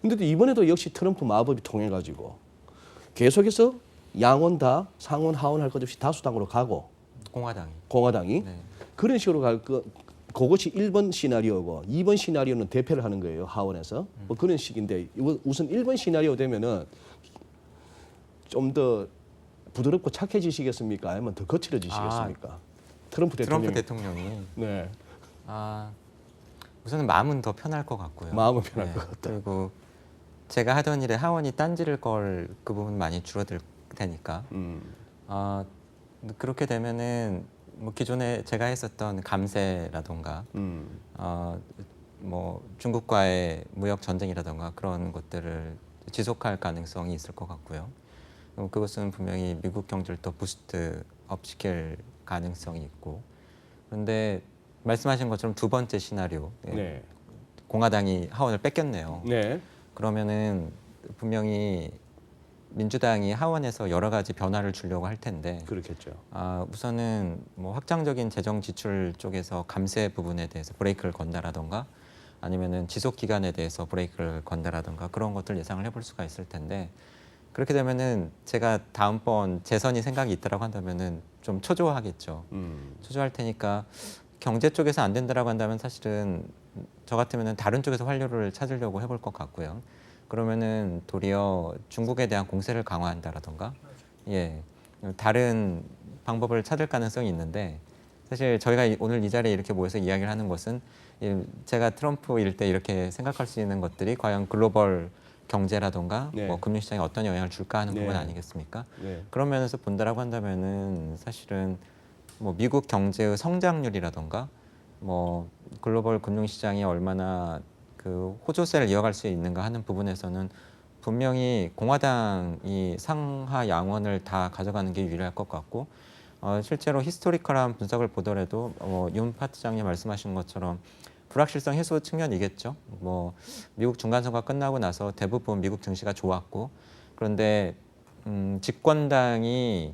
근데 이번에도 역시 트럼프 마법이 통해가지고 계속해서 양원 다 상원 하원 할 것 없이 다수당으로 가고 공화당이 네. 그런 식으로 갈 거. 그것이 1번 시나리오고 2번 시나리오는 대패를 하는 거예요. 하원에서. 뭐 그런 식인데 우선 1번 시나리오 되면은 좀 더 부드럽고 착해지시겠습니까? 아니면 더 거칠어지시겠습니까? 트럼프 대통령이 네. 우선은 마음은 더 편할 것 같고요. 마음은 편할 것 같다. 그리고 제가 하던 일에 하원이 딴지를 걸 그 부분 많이 줄어들 테니까 그렇게 되면은 뭐 기존에 제가 했었던 감세라던가 뭐 중국과의 무역 전쟁이라던가 그런 것들을 지속할 가능성이 있을 것 같고요. 그것은 분명히 미국 경제를 더 부스트업 시킬 가능성이 있고. 그런데 말씀하신 것처럼 두 번째 시나리오, 네. 공화당이 하원을 뺏겼네요. 네. 그러면은 분명히 민주당이 하원에서 여러 가지 변화를 주려고 할 텐데 그렇겠죠. 우선은 뭐 확장적인 재정 지출 쪽에서 감세 부분에 대해서 브레이크를 건다라던가 아니면은 지속 기간에 대해서 브레이크를 건다라던가 그런 것들 예상을 해볼 수가 있을 텐데 그렇게 되면은 제가 다음번 재선이 생각이 있다라고 한다면은 좀 초조하겠죠. 초조할 테니까 경제 쪽에서 안 된다라고 한다면 사실은 저 같으면은 다른 쪽에서 활로를 찾으려고 해볼 것 같고요. 그러면은 도리어 중국에 대한 공세를 강화한다라던가, 다른 방법을 찾을 가능성이 있는데 사실 저희가 오늘 이 자리에 이렇게 모여서 이야기를 하는 것은 제가 트럼프일 때 이렇게 생각할 수 있는 것들이 과연 글로벌 경제라던가 네. 뭐 금융시장에 어떤 영향을 줄까 하는 네. 부분 아니겠습니까? 네. 그런 면에서 본다라고 한다면은 사실은 뭐 미국 경제의 성장률이라던가 뭐 글로벌 금융시장이 얼마나 그 호조세를 이어갈 수 있는가 하는 부분에서는 분명히 공화당이 상하 양원을 다 가져가는 게 유리할 것 같고 실제로 히스토리컬한 분석을 보더라도 윤 파트장님 말씀하신 것처럼 불확실성 해소 측면이겠죠. 뭐 미국 중간선거 끝나고 나서 대부분 미국 증시가 좋았고 그런데 집권당이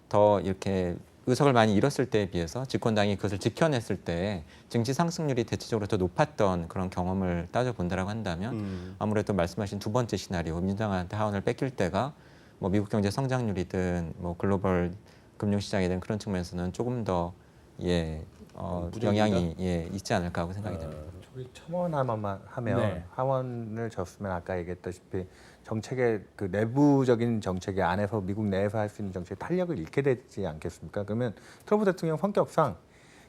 더 이렇게 의석을 많이 잃었을 때에 비해서 집권당이 그것을 지켜냈을 때 증시 상승률이 대체적으로 더 높았던 그런 경험을 따져본다라고 한다면 아무래도 말씀하신 두 번째 시나리오 민주당한테 하원을 뺏길 때가 뭐 미국 경제 성장률이든 뭐 글로벌 금융시장이든 그런 측면에서는 조금 더 영향이 있지 않을까 하고 생각이 됩니다. 저기 첨언 하나만 하면 네. 하원을 졌으면 아까 얘기했다시피 정책의 그 내부적인 정책의 안에서 미국 내에서 할 수 있는 정책의 탄력을 잃게 되지 않겠습니까? 그러면 트럼프 대통령 성격상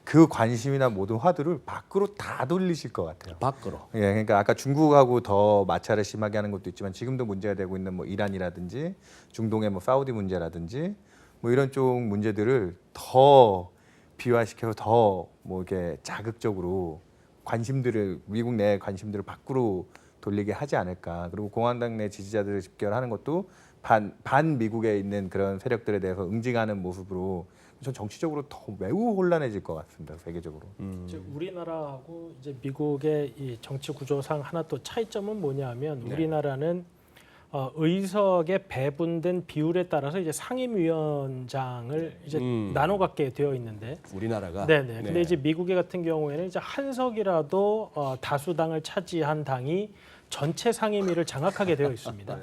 그 관심이나 모든 화두를 밖으로 다 돌리실 것 같아요. 밖으로. 예, 그러니까 아까 중국하고 더 마찰을 심하게 하는 것도 있지만 지금도 문제가 되고 있는 뭐 이란이라든지 중동의 뭐 사우디 문제라든지 뭐 이런 쪽 문제들을 더 비화시켜서 더 뭐 이렇게 자극적으로 관심들을 미국 내 관심들을 밖으로 돌리게 하지 않을까. 그리고 공화당 내 지지자들을 집결하는 것도 반 미국에 있는 그런 세력들에 대해서 응징하는 모습으로 전 정치적으로 더 매우 혼란해질 것 같습니다. 세계적으로. 이제 우리나라하고 이제 미국의 이 정치 구조상 하나 또 차이점은 뭐냐면 네. 우리나라는 의석의 배분된 비율에 따라서 이제 상임위원장을 이제 나눠 갖게 되어 있는데, 우리나라가. 네네. 근데 이제 미국의 같은 경우에는 이제 한 석이라도 다수당을 차지한 당이 전체 상임위를 장악하게 되어 있습니다.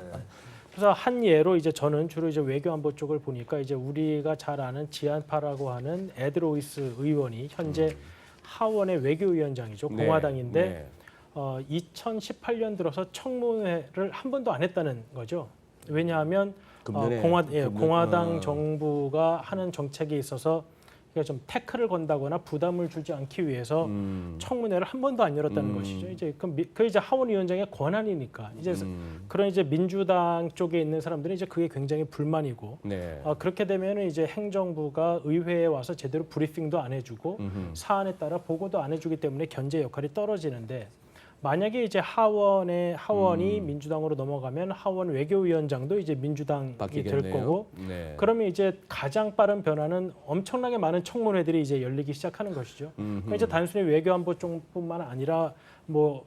그래서 한 예로 이제 저는 주로 이제 외교안보 쪽을 보니까 이제 우리가 잘 아는 지안파라고 하는 에드 로이스 의원이 현재 하원의 외교위원장이죠. 네, 공화당인데 네. 2018년 들어서 청문회를 한 번도 안 했다는 거죠. 왜냐하면 금년에 공화당 정부가 하는 정책에 있어서 좀 태클을 건다거나 부담을 주지 않기 위해서 청문회를 한 번도 안 열었다는 것이죠. 이제 그 이제 하원위원장의 권한이니까 이제 그런 이제 민주당 쪽에 있는 사람들은 이제 그게 굉장히 불만이고 네. 그렇게 되면은 이제 행정부가 의회에 와서 제대로 브리핑도 안 해주고 사안에 따라 보고도 안 해주기 때문에 견제 역할이 떨어지는데. 만약에 이제 하원이 민주당으로 넘어가면 하원 외교위원장도 이제 민주당이 될 바뀌겠네요. 거고, 네. 그러면 이제 가장 빠른 변화는 엄청나게 많은 청문회들이 이제 열리기 시작하는 것이죠. 그러니까 이제 단순히 외교안보 쪽뿐만 아니라 뭐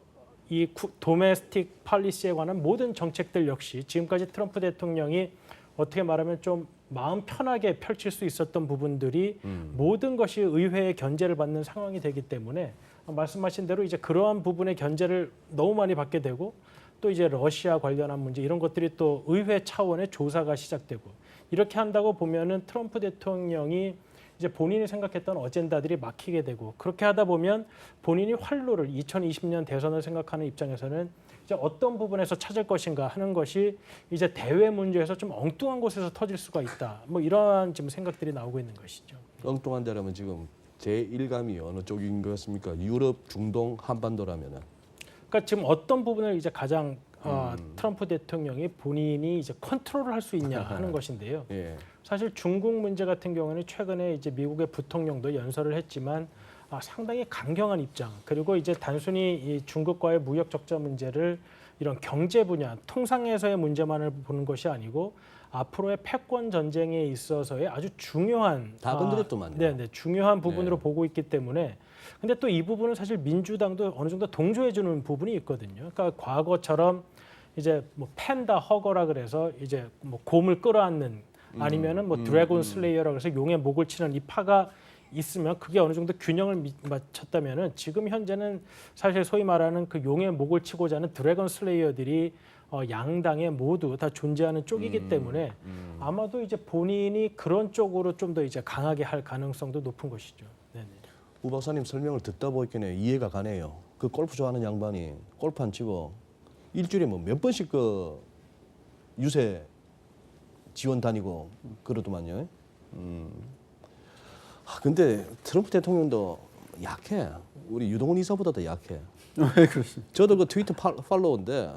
이 도메스틱 팔리시에 관한 모든 정책들 역시 지금까지 트럼프 대통령이 어떻게 말하면 좀 마음 편하게 펼칠 수 있었던 부분들이 모든 것이 의회의 견제를 받는 상황이 되기 때문에. 말씀하신 대로 이제 그러한 부분의 견제를 너무 많이 받게 되고 또 이제 러시아 관련한 문제 이런 것들이 또 의회 차원의 조사가 시작되고 이렇게 한다고 보면은 트럼프 대통령이 이제 본인이 생각했던 어젠다들이 막히게 되고 그렇게 하다 보면 본인이 활로를 2020년 대선을 생각하는 입장에서는 이제 어떤 부분에서 찾을 것인가 하는 것이 이제 대외 문제에서 좀 엉뚱한 곳에서 터질 수가 있다. 뭐 이러한 지금 생각들이 나오고 있는 것이죠. 엉뚱한 데라면 지금 제 일감이 어느 쪽인 것 같습니까? 유럽, 중동, 한반도라면은. 그러니까 지금 어떤 부분을 이제 가장 트럼프 대통령이 본인이 이제 컨트롤을 할 수 있냐 하는 것인데요. 예. 사실 중국 문제 같은 경우는 최근에 이제 미국의 부통령도 연설을 했지만 상당히 강경한 입장 그리고 이제 단순히 이 중국과의 무역 적자 문제를 이런 경제 분야 통상에서의 문제만을 보는 것이 아니고 앞으로의 패권 전쟁에 있어서의 아주 중요한 다 건드렸더만요. 네, 중요한 부분으로 네. 보고 있기 때문에 근데 또 이 부분은 사실 민주당도 어느 정도 동조해 주는 부분이 있거든요. 그러니까 과거처럼 이제 뭐 팬다 허거라 그래서 이제 뭐 곰을 끌어안는 아니면은 뭐 드래곤 슬레이어라 그래서 용의 목을 치는 이 파가 있으면 그게 어느 정도 균형을 맞췄다면은 지금 현재는 사실 소위 말하는 그 용의 목을 치고자 하는 드래곤 슬레이어들이 양당에 모두 다 존재하는 쪽이기 때문에 아마도 이제 본인이 그런 쪽으로 좀 더 이제 강하게 할 가능성도 높은 것이죠. 네네. 우 박사님 설명을 듣다 보니까 이해가 가네요. 그 골프 좋아하는 양반이 골프 안 치고 일주일에 뭐 몇 번씩 그 유세 지원 다니고 그러더만요. 근데 트럼프 대통령도 약해. 우리 유동훈 이사보다도 약해. 왜 그렇습니까? 저도 그 트위터 팔로우인데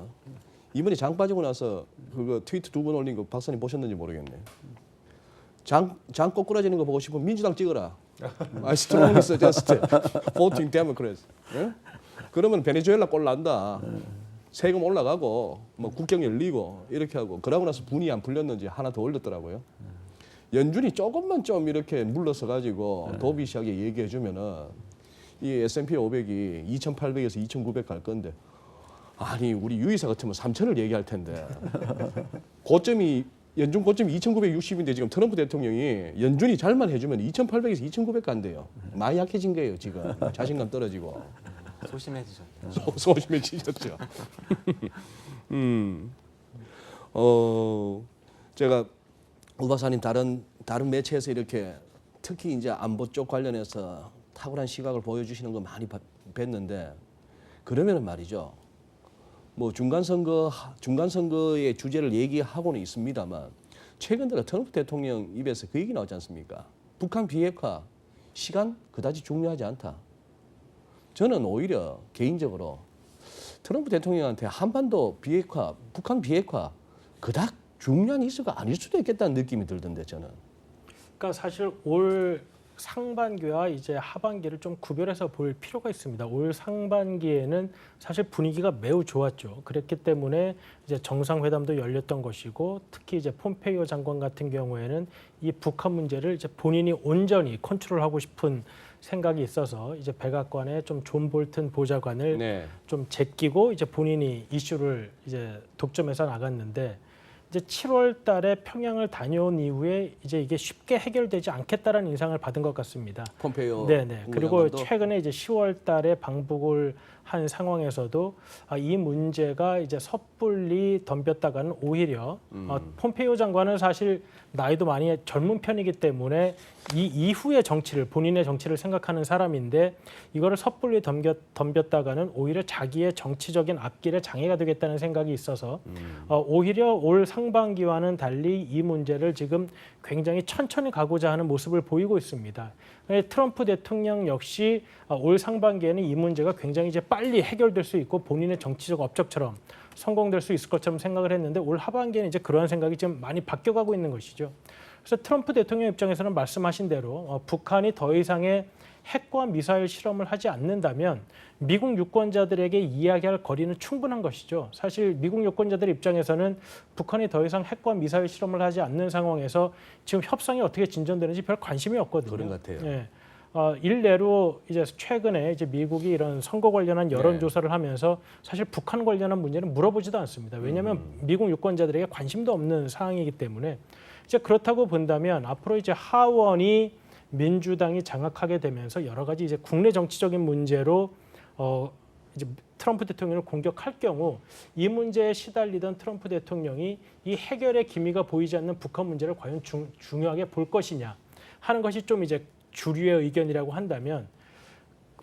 이번에 장 빠지고 나서 그거 트위터 2번 올린 거 박사님 보셨는지 모르겠네. 장 꼬꾸라지는 거 보고 싶으면 민주당 찍어라. I strongly suggest voting Democrats. 예? 그러면 베네수엘라 꼴 난다. 세금 올라가고 뭐 국경 열리고 이렇게 하고 그러고 나서 분이 안 풀렸는지 하나 더 올렸더라고요. 연준이 조금만 좀 이렇게 물러서 가지고 도비시하게 얘기해 주면은 이 S&P 500이 2,800에서 2,900 갈 건데 아니 우리 유이사 같으면 3,000을 얘기할 텐데 연준 고점이 2,960인데 지금 트럼프 대통령이 연준이 잘만 해주면 2,800에서 2,900 간대요. 많이 약해진 거예요 지금. 자신감 떨어지고. 소심해지셨다. 소심해지셨죠. 제가 우 박사님 다른 매체에서 이렇게 특히 이제 안보 쪽 관련해서 탁월한 시각을 보여주시는 거 많이 뵀는데 그러면은 말이죠. 뭐 중간선거의 주제를 얘기하고는 있습니다만 최근 들어 트럼프 대통령 입에서 그 얘기 나오지 않습니까? 북한 비핵화 시간 그다지 중요하지 않다. 저는 오히려 개인적으로 트럼프 대통령한테 한반도 비핵화, 북한 비핵화 그닥 중요한 이슈가 아닐 수도 있겠다는 느낌이 들던데 저는. 그러니까 사실 올 상반기와 이제 하반기를 좀 구별해서 볼 필요가 있습니다. 올 상반기에는 사실 분위기가 매우 좋았죠. 그랬기 때문에 이제 정상회담도 열렸던 것이고, 특히 이제 폼페이오 장관 같은 경우에는 이 북한 문제를 이제 본인이 온전히 컨트롤하고 싶은 생각이 있어서 이제 백악관에 좀 존 볼튼 보좌관을 네. 좀 제끼고 이제 본인이 이슈를 이제 독점해서 나갔는데, 이제 7월 달에 평양을 다녀온 이후에 이제 이게 쉽게 해결되지 않겠다라는 인상을 받은 것 같습니다. 폼페이오 네네. 그리고 국무장관도 최근에 이제 10월 달에 방북을 한 상황에서도 이 문제가 이제 섣불리 덤볐다가는 오히려 폼페이오 장관은 사실 나이도 많이 젊은 편이기 때문에 이 이후의 정치를, 본인의 정치를 생각하는 사람인데, 이거를 섣불리 덤볐다가는 오히려 자기의 정치적인 앞길에 장애가 되겠다는 생각이 있어서 오히려 올 상반기와는 달리 이 문제를 지금 굉장히 천천히 가고자 하는 모습을 보이고 있습니다. 트럼프 대통령 역시 올 상반기에는 이 문제가 굉장히 이제 빨리 해결될 수 있고 본인의 정치적 업적처럼 성공될 수 있을 것처럼 생각을 했는데, 올 하반기에는 이제 그러한 생각이 지금 많이 바뀌어가고 있는 것이죠. 그래서 트럼프 대통령 입장에서는 말씀하신 대로 북한이 더 이상의 핵과 미사일 실험을 하지 않는다면 미국 유권자들에게 이야기할 거리는 충분한 것이죠. 사실 미국 유권자들 입장에서는 북한이 더 이상 핵과 미사일 실험을 하지 않는 상황에서 지금 협상이 어떻게 진전되는지 별 관심이 없거든요. 그런 것 같아요. 예. 일례로 이제 최근에 이제 미국이 이런 선거 관련한 여론조사를 하면서 사실 북한 관련한 문제는 물어보지도 않습니다. 왜냐하면 미국 유권자들에게 관심도 없는 사항이기 때문에. 이제 그렇다고 본다면 앞으로 이제 하원이 민주당이 장악하게 되면서 여러 가지 이제 국내 정치적인 문제로 이제 트럼프 대통령을 공격할 경우, 이 문제에 시달리던 트럼프 대통령이 이 해결의 기미가 보이지 않는 북한 문제를 과연 중요하게 볼 것이냐 하는 것이 좀 이제 주류의 의견이라고 한다면,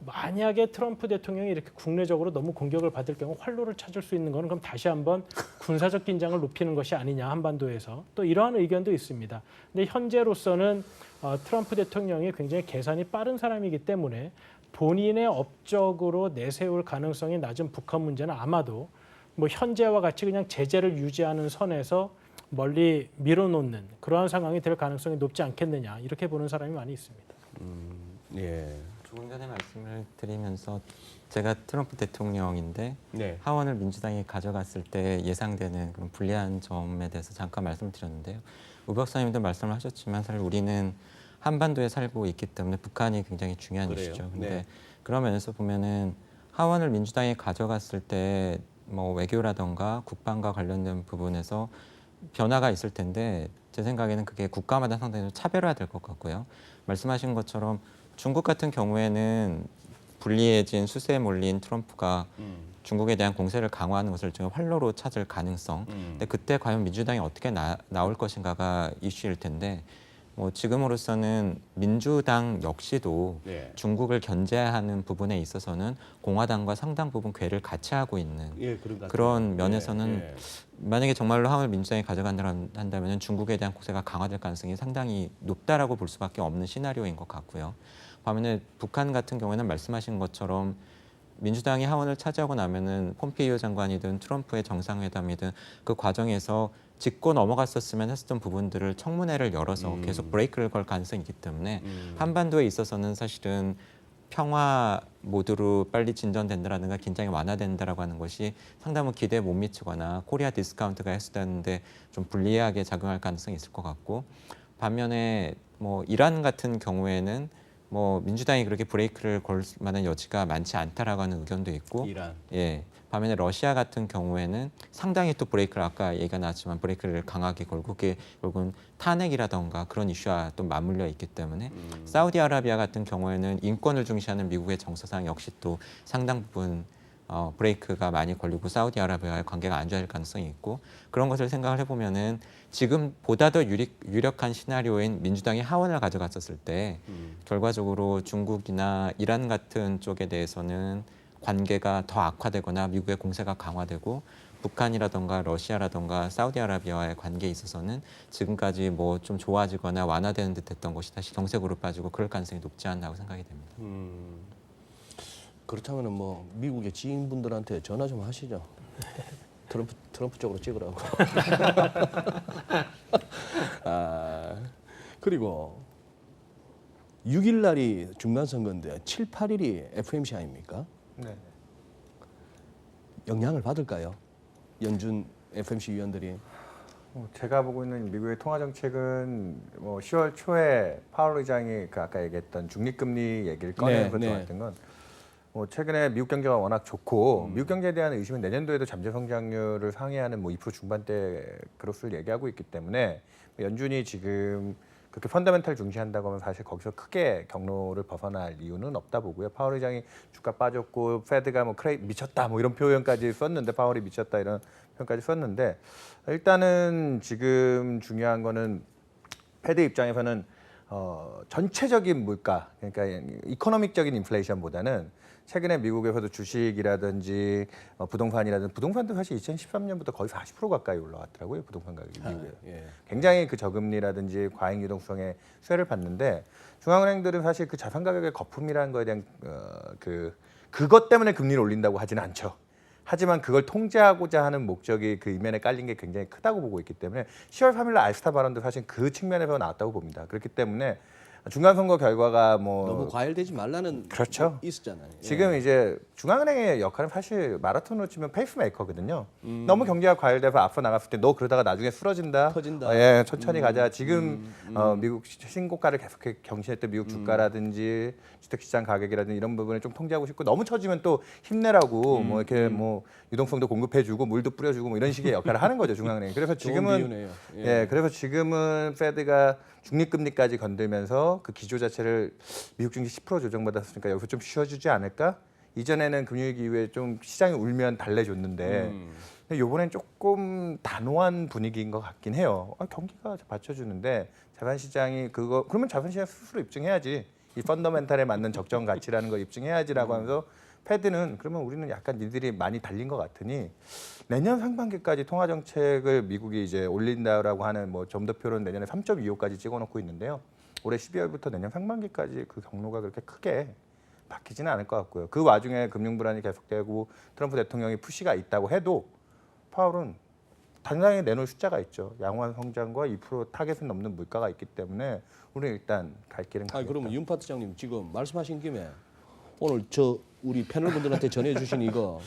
만약에 트럼프 대통령이 이렇게 국내적으로 너무 공격을 받을 경우 활로를 찾을 수 있는 것은 그럼 다시 한번 군사적 긴장을 높이는 것이 아니냐, 한반도에서. 또 이러한 의견도 있습니다. 근데 현재로서는 트럼프 대통령이 굉장히 계산이 빠른 사람이기 때문에 본인의 업적으로 내세울 가능성이 낮은 북한 문제는 아마도 뭐 현재와 같이 그냥 제재를 유지하는 선에서 멀리 밀어놓는 그러한 상황이 될 가능성이 높지 않겠느냐, 이렇게 보는 사람이 많이 있습니다. 예. 조금 전에 말씀을 드리면서 제가 트럼프 대통령인데 네. 하원을 민주당이 가져갔을 때 예상되는 그런 불리한 점에 대해서 잠깐 말씀을 드렸는데요. 우 박사님도 말씀을 하셨지만 사실 우리는 한반도에 살고 있기 때문에 북한이 굉장히 중요한 그래요. 이슈죠. 근데 네. 그런 면에서 보면은 하원을 민주당이 가져갔을 때 뭐 외교라던가 국방과 관련된 부분에서 변화가 있을 텐데, 제 생각에는 그게 국가마다 상당히 차별화될 것 같고요. 말씀하신 것처럼 중국 같은 경우에는 불리해진 수세에 몰린 트럼프가 중국에 대한 공세를 강화하는 것을 좀 활로로 찾을 가능성. 근데 그때 과연 민주당이 어떻게 나올 것인가가 이슈일 텐데, 뭐 지금으로서는 민주당 역시도 네. 중국을 견제하는 부분에 있어서는 공화당과 상당 부분 궤를 같이 하고 있는 예, 그런 것 같아요. 그런 면에서는 예, 예. 만약에 정말로 하원을 민주당이 가져간다면 중국에 대한 공세가 강화될 가능성이 상당히 높다라고 볼 수밖에 없는 시나리오인 것 같고요. 반면에 북한 같은 경우에는 말씀하신 것처럼 민주당이 하원을 차지하고 나면은 폼페이오 장관이든 트럼프의 정상회담이든 그 과정에서 짚고 넘어갔었으면 했었던 부분들을 청문회를 열어서 계속 브레이크를 걸 가능성이 있기 때문에 한반도에 있어서는 사실은 평화 모드로 빨리 진전된다라든가 긴장이 완화된다라고 하는 것이 상당히 기대에 못 미치거나 코리아 디스카운트가 해소되는데 좀 불리하게 작용할 가능성이 있을 것 같고, 반면에 뭐 이란 같은 경우에는 뭐 민주당이 그렇게 브레이크를 걸 만한 여지가 많지 않다라고 하는 의견도 있고, 이란. 예. 반면에 러시아 같은 경우에는 상당히 또 브레이크를, 아까 얘기가 나왔지만 브레이크를 강하게 걸고, 그게 결국은 탄핵이라던가 그런 이슈와 또 맞물려 있기 때문에 사우디아라비아 같은 경우에는 인권을 중시하는 미국의 정서상 역시 또 상당 부분 브레이크가 많이 걸리고 사우디아라비아와의 관계가 안 좋아질 가능성이 있고, 그런 것을 생각을 해보면은 지금 보다 더 유력한 시나리오인 민주당이 하원을 가져갔었을 때 결과적으로 중국이나 이란 같은 쪽에 대해서는 관계가 더 악화되거나 미국의 공세가 강화되고, 북한이라던가 러시아라던가 사우디아라비아와의 관계에 있어서는 지금까지 뭐 좀 좋아지거나 완화되는 듯했던 것이 다시 경색으로 빠지고 그럴 가능성이 높지 않나고 생각이 됩니다. 그렇다면은 뭐 미국의 지인분들한테 전화 좀 하시죠. 트럼프 쪽으로 찍으라고. 그리고 6일 날이 중간 선거인데 7, 8일이 FOMC 아닙니까? 네. 영향을 받을까요? 연준 FOMC 위원들이. 제가 보고 있는 미국의 통화 정책은 뭐 10월 초에 파월 의장이 그 아까 얘기했던 중립금리 얘기를 꺼내면서 네, 네. 좋았던 건 뭐 최근에 미국 경제가 워낙 좋고 미국 경제에 대한 의심은 내년도에도 잠재 성장률을 상회하는 뭐 2% 중반대 그로스를 얘기하고 있기 때문에 연준이 지금 그렇게 펀더멘탈 중시한다고 하면 사실 거기서 크게 경로를 벗어날 이유는 없다 보고요. 파월 의장이 주가 빠졌고 페드가 뭐 미쳤다 뭐 이런 표현까지 썼는데 파월이 미쳤다 이런 표현까지 썼는데 일단은 지금 중요한 거는 페드 입장에서는 전체적인 물가 그러니까 이코노믹적인 인플레이션보다는 최근에 미국에서도 주식이라든지 부동산이라든지 부동산도 사실 2013년부터 거의 40% 가까이 올라왔더라고요. 부동산 가격이 미국에. 예. 굉장히 그 저금리라든지 과잉 유동성에 수혜를 받는데 중앙은행들은 사실 그 자산 가격의 거품이라는 거에 대한 그것 때문에 금리를 올린다고 하지는 않죠. 하지만 그걸 통제하고자 하는 목적이 그 이면에 깔린 게 굉장히 크다고 보고 있기 때문에 10월 3일 날 알스타 발언도 사실 그 측면에서 나왔다고 봅니다. 그렇기 때문에 중간 선거 결과가 뭐 너무 과열되지 말라는 그렇죠. 있었잖아요. 예. 지금 이제 중앙은행의 역할은 사실 마라톤으로 치면 페이스메이커거든요. 너무 경기가 과열돼서 앞서 나갔을 때 너 그러다가 나중에 쓰러진다. 터진다. 예, 천천히 가자. 지금 미국 신고가를 계속 경신했던 미국 주가라든지 주택시장 가격이라든지 이런 부분을 좀 통제하고 싶고 너무 처지면 또 힘내라고 뭐 이렇게 뭐 유동성도 공급해주고 물도 뿌려주고 뭐 이런 식의 역할을 하는 거죠 중앙은행이. 그래서 좋은 지금은 비유네요. 예, 그래서 지금은 페드가 중립금리까지 건들면서 그 기조 자체를 미국 증시 10% 조정받았으니까 여기서 좀 쉬어주지 않을까? 이전에는 금융위기 이후에 좀 시장이 울면 달래줬는데 근데 이번엔 조금 단호한 분위기인 것 같긴 해요. 경기가 받쳐주는데 자산시장이 그러면 자산시장 스스로 입증해야지. 이 펀더멘탈에 맞는 적정 가치라는 걸 입증해야지라고 하면서 패드는 그러면 우리는 약간 니들이 많이 달린 것 같으니 내년 상반기까지 통화 정책을 미국이 이제 올린다라고 하는 뭐 점도표로는 내년에 3.25까지 찍어놓고 있는데요. 올해 12월부터 내년 상반기까지 그 경로가 그렇게 크게 바뀌지는 않을 것 같고요. 그 와중에 금융 불안이 계속되고 트럼프 대통령이 푸시가 있다고 해도 파월은 단상에 내놓을 숫자가 있죠. 양호한 성장과 2% 타겟을 넘는 물가가 있기 때문에 우리는 일단 갈 길은 가겠다. 그러면 윤 파트장님 지금 말씀하신 김에 오늘 우리 패널분들한테 전해주신 이거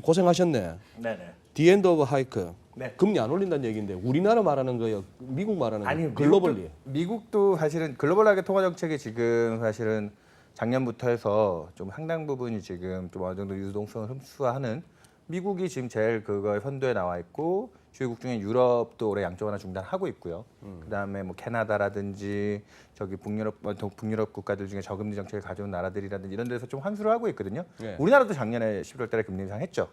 고생하셨네. 네네. 디엔드 오브 하이크. 네. 금리 안 올린다는 얘기인데 우리나라 말하는 거예요? 미국 말하는 거예요? 아니 글로벌리. 미국도 사실은 글로벌하게 통화 정책이 지금 사실은 작년부터 해서 좀 상당 부분이 지금 좀 어느 정도 유동성을 흡수하는 미국이 지금 제일 그거에 선두에 나와 있고 주요국 중에 유럽도 올해 양적 완화 중단하고 있고요. 그다음에 뭐 캐나다라든지 저기 북유럽 국가들 중에 저금리 정책을 가져온 나라들이라든지 이런 데서 좀 환수를 하고 있거든요. 네. 우리나라도 작년에 11월달에 금리 인상했죠.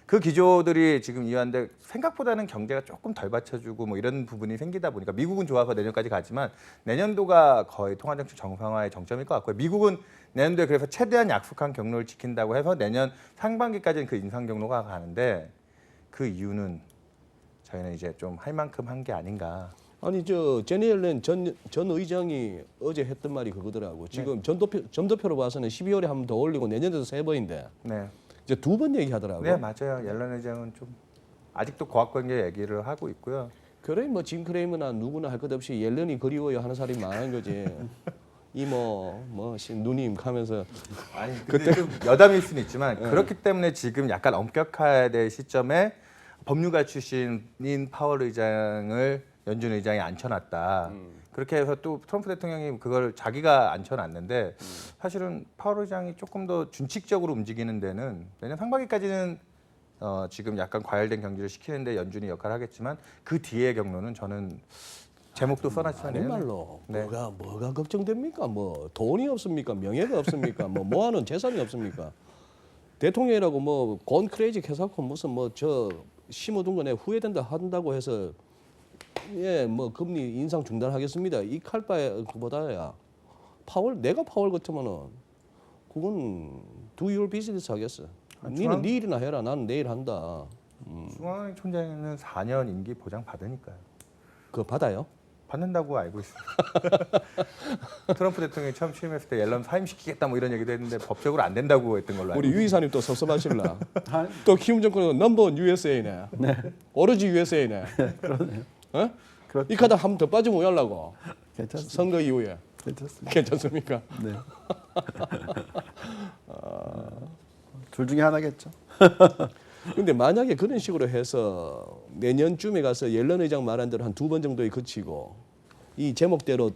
그 기조들이 지금 이완데 생각보다는 경제가 조금 덜 받쳐주고 뭐 이런 부분이 생기다 보니까 미국은 좋아서 내년까지 가지만 내년도가 거의 통화정책 정상화의 정점일 것 같고요. 미국은 내년도에 그래서 최대한 약속한 경로를 지킨다고 해서 내년 상반기까지는 그 인상 경로가 가는데 그 이유는 저희는 이제 좀 할 만큼 한 게 아닌가. 아니 제니 옐렌 전 의장이 어제 했던 말이 그거더라고. 지금 점도표로 봐서는 12월에 한 번 더 올리고 내년에도 3번인데 네. 이제 2번 얘기하더라고. 네, 맞아요. 옐런 의장은 좀 아직도 고학관계 얘기를 하고 있고요. 그래 뭐 짐 크레이머나 누구나 할 것 없이 옐런이 그리워요 하는 사람이 많은 거지. 이모 누님 하면서 아니 근데 좀 여담일 수는 있지만 그렇기 때문에 지금 약간 엄격해야 될 시점에 법률가 출신인 파월 의장을 연준 의장이 앉혀놨다. 그렇게 해서 또 트럼프 대통령이 그걸 자기가 앉혀놨는데 사실은 파월 의장이 조금 더 준칙적으로 움직이는 데는 내년 상반기까지는 지금 약간 과열된 경기를 시키는데 연준이 역할을 하겠지만 그 뒤의 경로는 저는 제목도 써놨지만 아니 말로 네. 뭐가 걱정됩니까? 뭐 돈이 없습니까? 명예가 없습니까? 뭐 모아놓은 재산이 없습니까? 대통령이라고 뭐 건 크레이지 해서고 무슨 뭐 저 심어둔 거네 후회된다 한다고 해서 뭐 금리 인상 중단하겠습니다. 이 칼바에 그보다야 내가 파월 같으면은 그건 do your business 하겠어. 니는 네 일이나 해라. 나는 내일 한다. 중앙은행 총재는 4년 임기 보장 받으니까요. 그거 받아요? 받는다고 알고 있습니다. 트럼프 대통령이 처음 취임했을 때 옐런 사임시키겠다 뭐 이런 얘기도 했는데 법적으로 안 된다고 했던 걸로 알고 우리 있습니다. 유 이사님 또 섭섭하실라. 또 키움 정권은 넘버원 USA네. 오로지 USA네. 그러네요. 어? 그렇죠. 이 카드 한 번 더 빠지면 왜 하려고? 괜찮습니다. 선거 이후에. 괜찮습니다. 괜찮습니까? 네. 둘 중에 하나겠죠. 근데 만약에 그런 식으로 해서 내년쯤에 가서 옐런 의장 말한 대로 한 2번 정도에 그치고 이 제목대로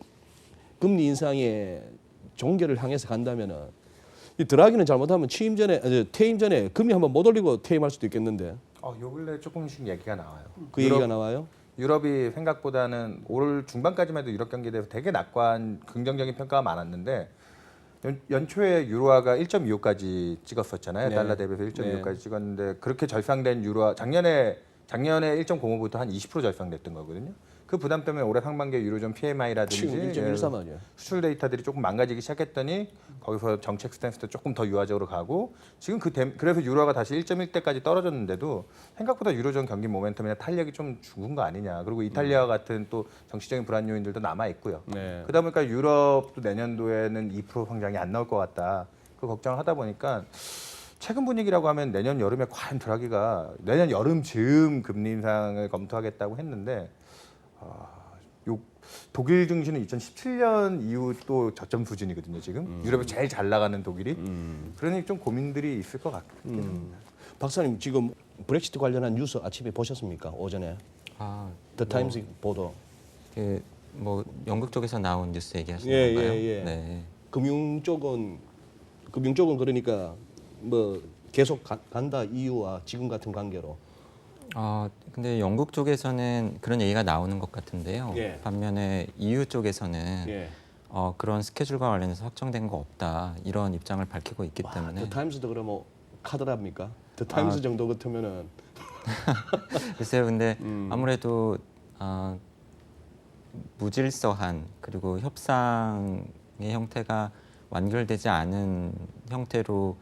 금리 인상의 종결을 향해서 간다면은 이 드라기는 잘못하면 퇴임 전에 금리 한번 못 올리고 퇴임할 수도 있겠는데 요 근래 조금씩 얘기가 나와요. 그 얘기가 나와요? 유럽이 생각보다는 올 중반까지만 해도 유럽 경기에 대해서 되게 낙관 긍정적인 평가가 많았는데 연초에 유로화가 1.25까지 찍었었잖아요. 네. 달러 대비해서 1.25까지 찍었는데 그렇게 절상된 유로화 작년에 1.05부터 한 20% 절상됐던 거거든요. 그 부담 때문에 올해 상반기에 유로존 PMI라든지 지금 1.13 수출 데이터들이 조금 망가지기 시작했더니 거기서 정책 스탠스도 조금 더 유화적으로 가고 지금 그래서 유로화가 다시 1.1대까지 떨어졌는데도 생각보다 유로존 경기 모멘텀이나 탄력이 좀 죽은 거 아니냐. 그리고 이탈리아와 같은 또 정치적인 불안 요인들도 남아 있고요. 네. 그러다 보니까 유럽도 내년도에는 2% 성장이 안 나올 것 같다. 그 걱정을 하다 보니까 최근 분위기라고 하면 내년 여름에 과연 드라기가 내년 여름 즈음 금리 인상을 검토하겠다고 했는데 독일 증시는 2017년 이후 또 저점 수준이거든요. 지금 유럽에 제일 잘 나가는 독일이 그러니 좀 고민들이 있을 것 같긴 합니다. 박사님 지금 브렉시트 관련한 뉴스 아침에 보셨습니까? 오전에 더 타임스 보도. 뭐 영국 쪽에서 나온 뉴스 얘기하시는 예, 건가요? 예, 예. 네. 금융 쪽은 그러니까 뭐 계속 간다 EU와 지금 같은 관계로. 근데 영국 쪽에서는 그런 얘기가 나오는 것 같은데요. 예. 반면에 EU 쪽에서는 예. 그런 스케줄과 관련해서 확정된 거 없다 이런 입장을 밝히고 있기 때문에 더 타임스도 그러면 카드랍니까? 더 타임스 정도 같으면은 글쎄요. 근데 아무래도 무질서한 그리고 협상의 형태가 완결되지 않은 형태로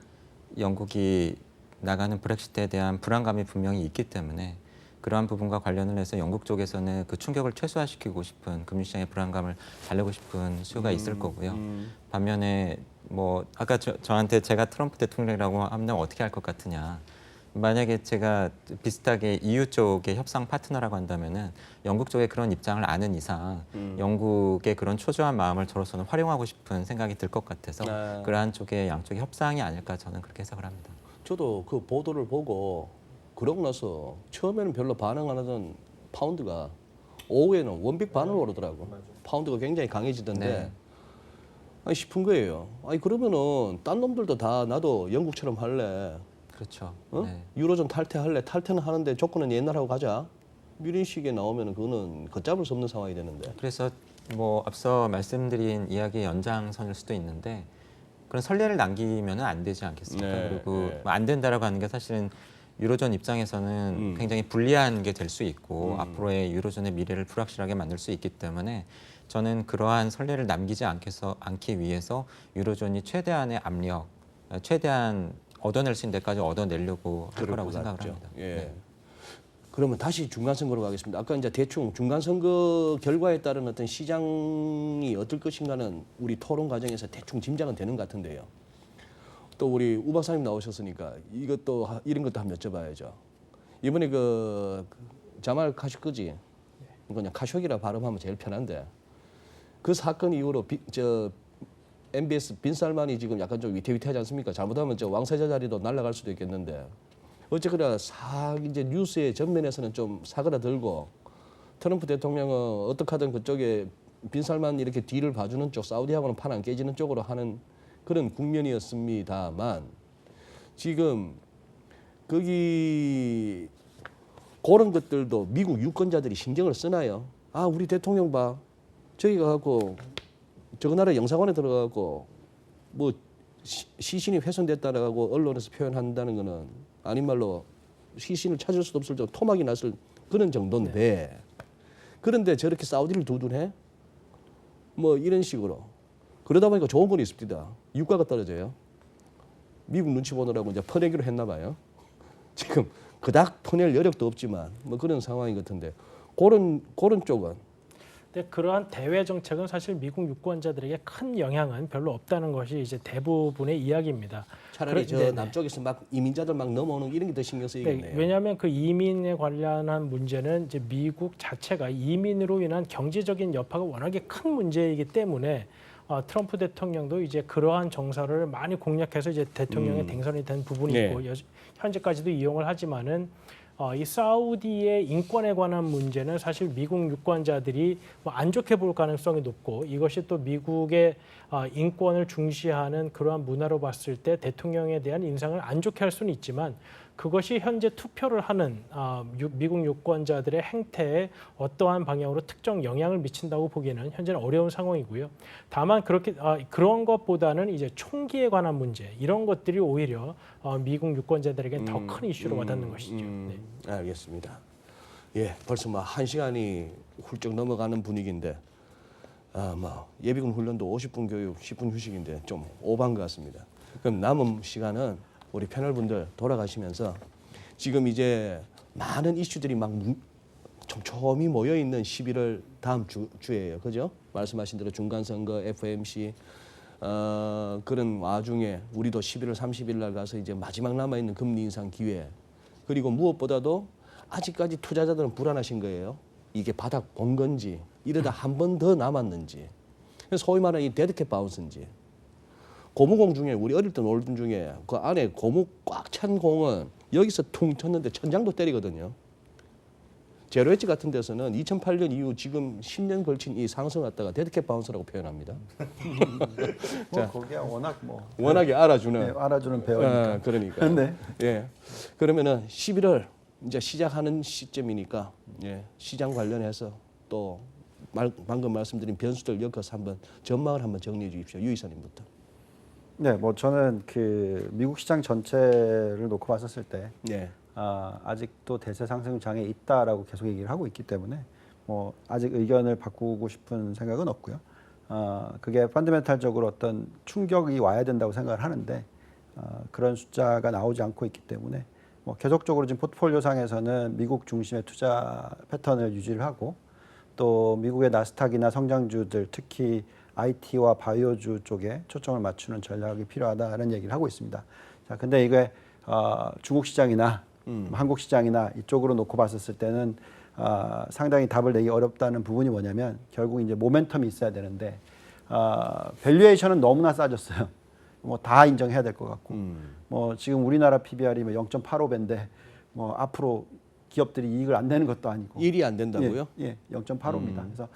영국이 나가는 브렉시트에 대한 불안감이 분명히 있기 때문에 그러한 부분과 관련을 해서 영국 쪽에서는 그 충격을 최소화시키고 싶은 금융시장의 불안감을 달래고 싶은 수요가 있을 거고요. 반면에 뭐 아까 저한테 제가 트럼프 대통령이라고 하면 어떻게 할 것 같으냐. 만약에 제가 비슷하게 EU 쪽의 협상 파트너라고 한다면은 영국 쪽의 그런 입장을 아는 이상 영국의 그런 초조한 마음을 저로서는 활용하고 싶은 생각이 들 것 같아서 그러한 쪽의 양쪽의 협상이 아닐까 저는 그렇게 해석을 합니다. 저도 그 보도를 보고 그러고 나서 처음에는 별로 반응 안 하던 파운드가 오후에는 원빅 반으로 오르더라고. 파운드가 굉장히 강해지던데 네. 아니 싶은 거예요. 아니 그러면은 딴 놈들도 다 나도 영국처럼 할래. 그렇죠. 어? 네. 유로존 탈퇴할래. 탈퇴는 하는데 조건은 옛날하고 가자. 이런 식의 나오면은 그거는 걷잡을 수 없는 상황이 되는데. 그래서 뭐 앞서 말씀드린 이야기의 연장선일 수도 있는데 그런 선례를 남기면은 안 되지 않겠습니까? 네, 그리고 네. 뭐안 된다라고 하는 게 사실은 유로존 입장에서는 굉장히 불리한 게 될 수 있고 앞으로의 유로존의 미래를 불확실하게 만들 수 있기 때문에 저는 그러한 선례를 남기지 않기 위해서 유로존이 최대한의 압력, 최대한 얻어낼 수 있는 데까지 얻어내려고 할 그럴 거라고 것 생각을 같죠. 합니다. 예. 네. 그러면 다시 중간선거로 가겠습니다. 아까 이제 대충 중간선거 결과에 따른 어떤 시장이 어떨 것인가는 우리 토론 과정에서 대충 짐작은 되는 것 같은데요. 또 우리 우 박사님 나오셨으니까 이런 것도 한번 여쭤봐야죠. 이번에 그 자말 카쇼크지, 그냥 카쇼기라 발음하면 제일 편한데 그 사건 이후로 MBS 빈살만이 지금 약간 좀 위태위태하지 않습니까? 잘못하면 왕세자 자리도 날아갈 수도 있겠는데 어쨌거나 이제 뉴스의 전면에서는 좀 사그라들고 트럼프 대통령은 어떻게 하든 그쪽에 빈살만 이렇게 뒤를 봐주는 쪽 사우디하고는 판 안 깨지는 쪽으로 하는 그런 국면이었습니다만 지금 거기 그런 것들도 미국 유권자들이 신경을 쓰나요? 우리 대통령 봐. 저기 가고 저거 나라 영사관에 들어가고 뭐 시신이 훼손됐다라고 언론에서 표현한다는 거는 아닌 말로 시신을 찾을 수도 없을 정도 토막이 났을 그런 정도인데 그런데 저렇게 사우디를 두둔해? 뭐 이런 식으로 그러다 보니까 좋은 건 있습니다. 유가가 떨어져요. 미국 눈치 보느라고 이제 퍼내기로 했나 봐요. 지금 그닥 퍼낼 여력도 없지만 뭐 그런 상황인 것 같은데 그런 쪽은 근데 그러한 대외 정책은 사실 미국 유권자들에게 큰 영향은 별로 없다는 것이 이제 대부분의 이야기입니다. 차라리 저 네네. 남쪽에서 막 이민자들 막 넘어오는 이런 게 더 신경 쓰이겠네요. 네, 왜냐하면 그 이민에 관련한 문제는 이제 미국 자체가 이민으로 인한 경제적인 여파가 워낙에 큰 문제이기 때문에 트럼프 대통령도 이제 그러한 정서를 많이 공략해서 이제 대통령에 댕선이 된 부분이 네. 있고 현재까지도 이용을 하지만은 이 사우디의 인권에 관한 문제는 사실 미국 유권자들이 뭐 안 좋게 볼 가능성이 높고 이것이 또 미국의 인권을 중시하는 그러한 문화로 봤을 때 대통령에 대한 인상을 안 좋게 할 수는 있지만 그것이 현재 투표를 하는 미국 유권자들의 행태에 어떠한 방향으로 특정 영향을 미친다고 보기에는 현재는 어려운 상황이고요. 다만 그렇게 그런 것보다는 이제 총기에 관한 문제 이런 것들이 오히려 미국 유권자들에게 더 큰 이슈로 와닿는 것이죠. 네. 알겠습니다. 예, 벌써 뭐 1시간이 훌쩍 넘어가는 분위기인데 뭐 예비군 훈련도 50분 교육, 10분 휴식인데 좀 오반 것 같습니다. 그럼 남은 시간은 우리 패널분들 돌아가시면서 지금 이제 많은 이슈들이 막 촘촘히 모여 있는 11월 다음 주예요, 그죠? 말씀하신 대로 중간선거, FOMC 그런 와중에 우리도 11월 30일 날 가서 이제 마지막 남아 있는 금리 인상 기회 그리고 무엇보다도 아직까지 투자자들은 불안하신 거예요. 이게 바닥 본 건지 이러다 한 번 더 남았는지 소위 말하는 이 데드캣 바운스인지 고무공 중에 우리 어릴 때 놀던 중에 그 안에 고무 꽉 찬 공은 여기서 퉁 쳤는데 천장도 때리거든요. 제로엣지 같은 데서는 2008년 이후 지금 10년 걸친 이 상승 왔다가 데드캣 바운스라고 표현합니다. 뭐 거기야 워낙 뭐 워낙에 알아주는 네, 알아주는 배우니까. 그러니까. 네. 예. 그러면은 11월 이제 시작하는 시점이니까 예. 시장 관련해서 또 방금 말씀드린 변수들 엮어서 한번 전망을 한번 정리해 주십시오. 유 이사님부터. 네, 뭐 저는 그 미국 시장 전체를 놓고 봤었을 때 예. 아직도 대세 상승장에 있다라고 계속 얘기를 하고 있기 때문에 뭐 아직 의견을 바꾸고 싶은 생각은 없고요. 그게 펀더멘탈적으로 어떤 충격이 와야 된다고 생각을 하는데 그런 숫자가 나오지 않고 있기 때문에 뭐 계속적으로 지금 포트폴리오상에서는 미국 중심의 투자 패턴을 유지를 하고 또 미국의 나스닥이나 성장주들 특히 IT와 바이오주 쪽에 초점을 맞추는 전략이 필요하다는 얘기를 하고 있습니다. 자, 근데 이게 중국 시장이나 한국 시장이나 이쪽으로 놓고 봤었을 때는 상당히 답을 내기 어렵다는 부분이 뭐냐면 결국 이제 모멘텀이 있어야 되는데 밸류에이션은 너무나 싸졌어요. 뭐 다 인정해야 될 것 같고 뭐 지금 우리나라 PBR이 0.85배인데 뭐 앞으로 기업들이 이익을 안 내는 것도 아니고 1이 안 된다고요? 예, 0.85입니다. 그래서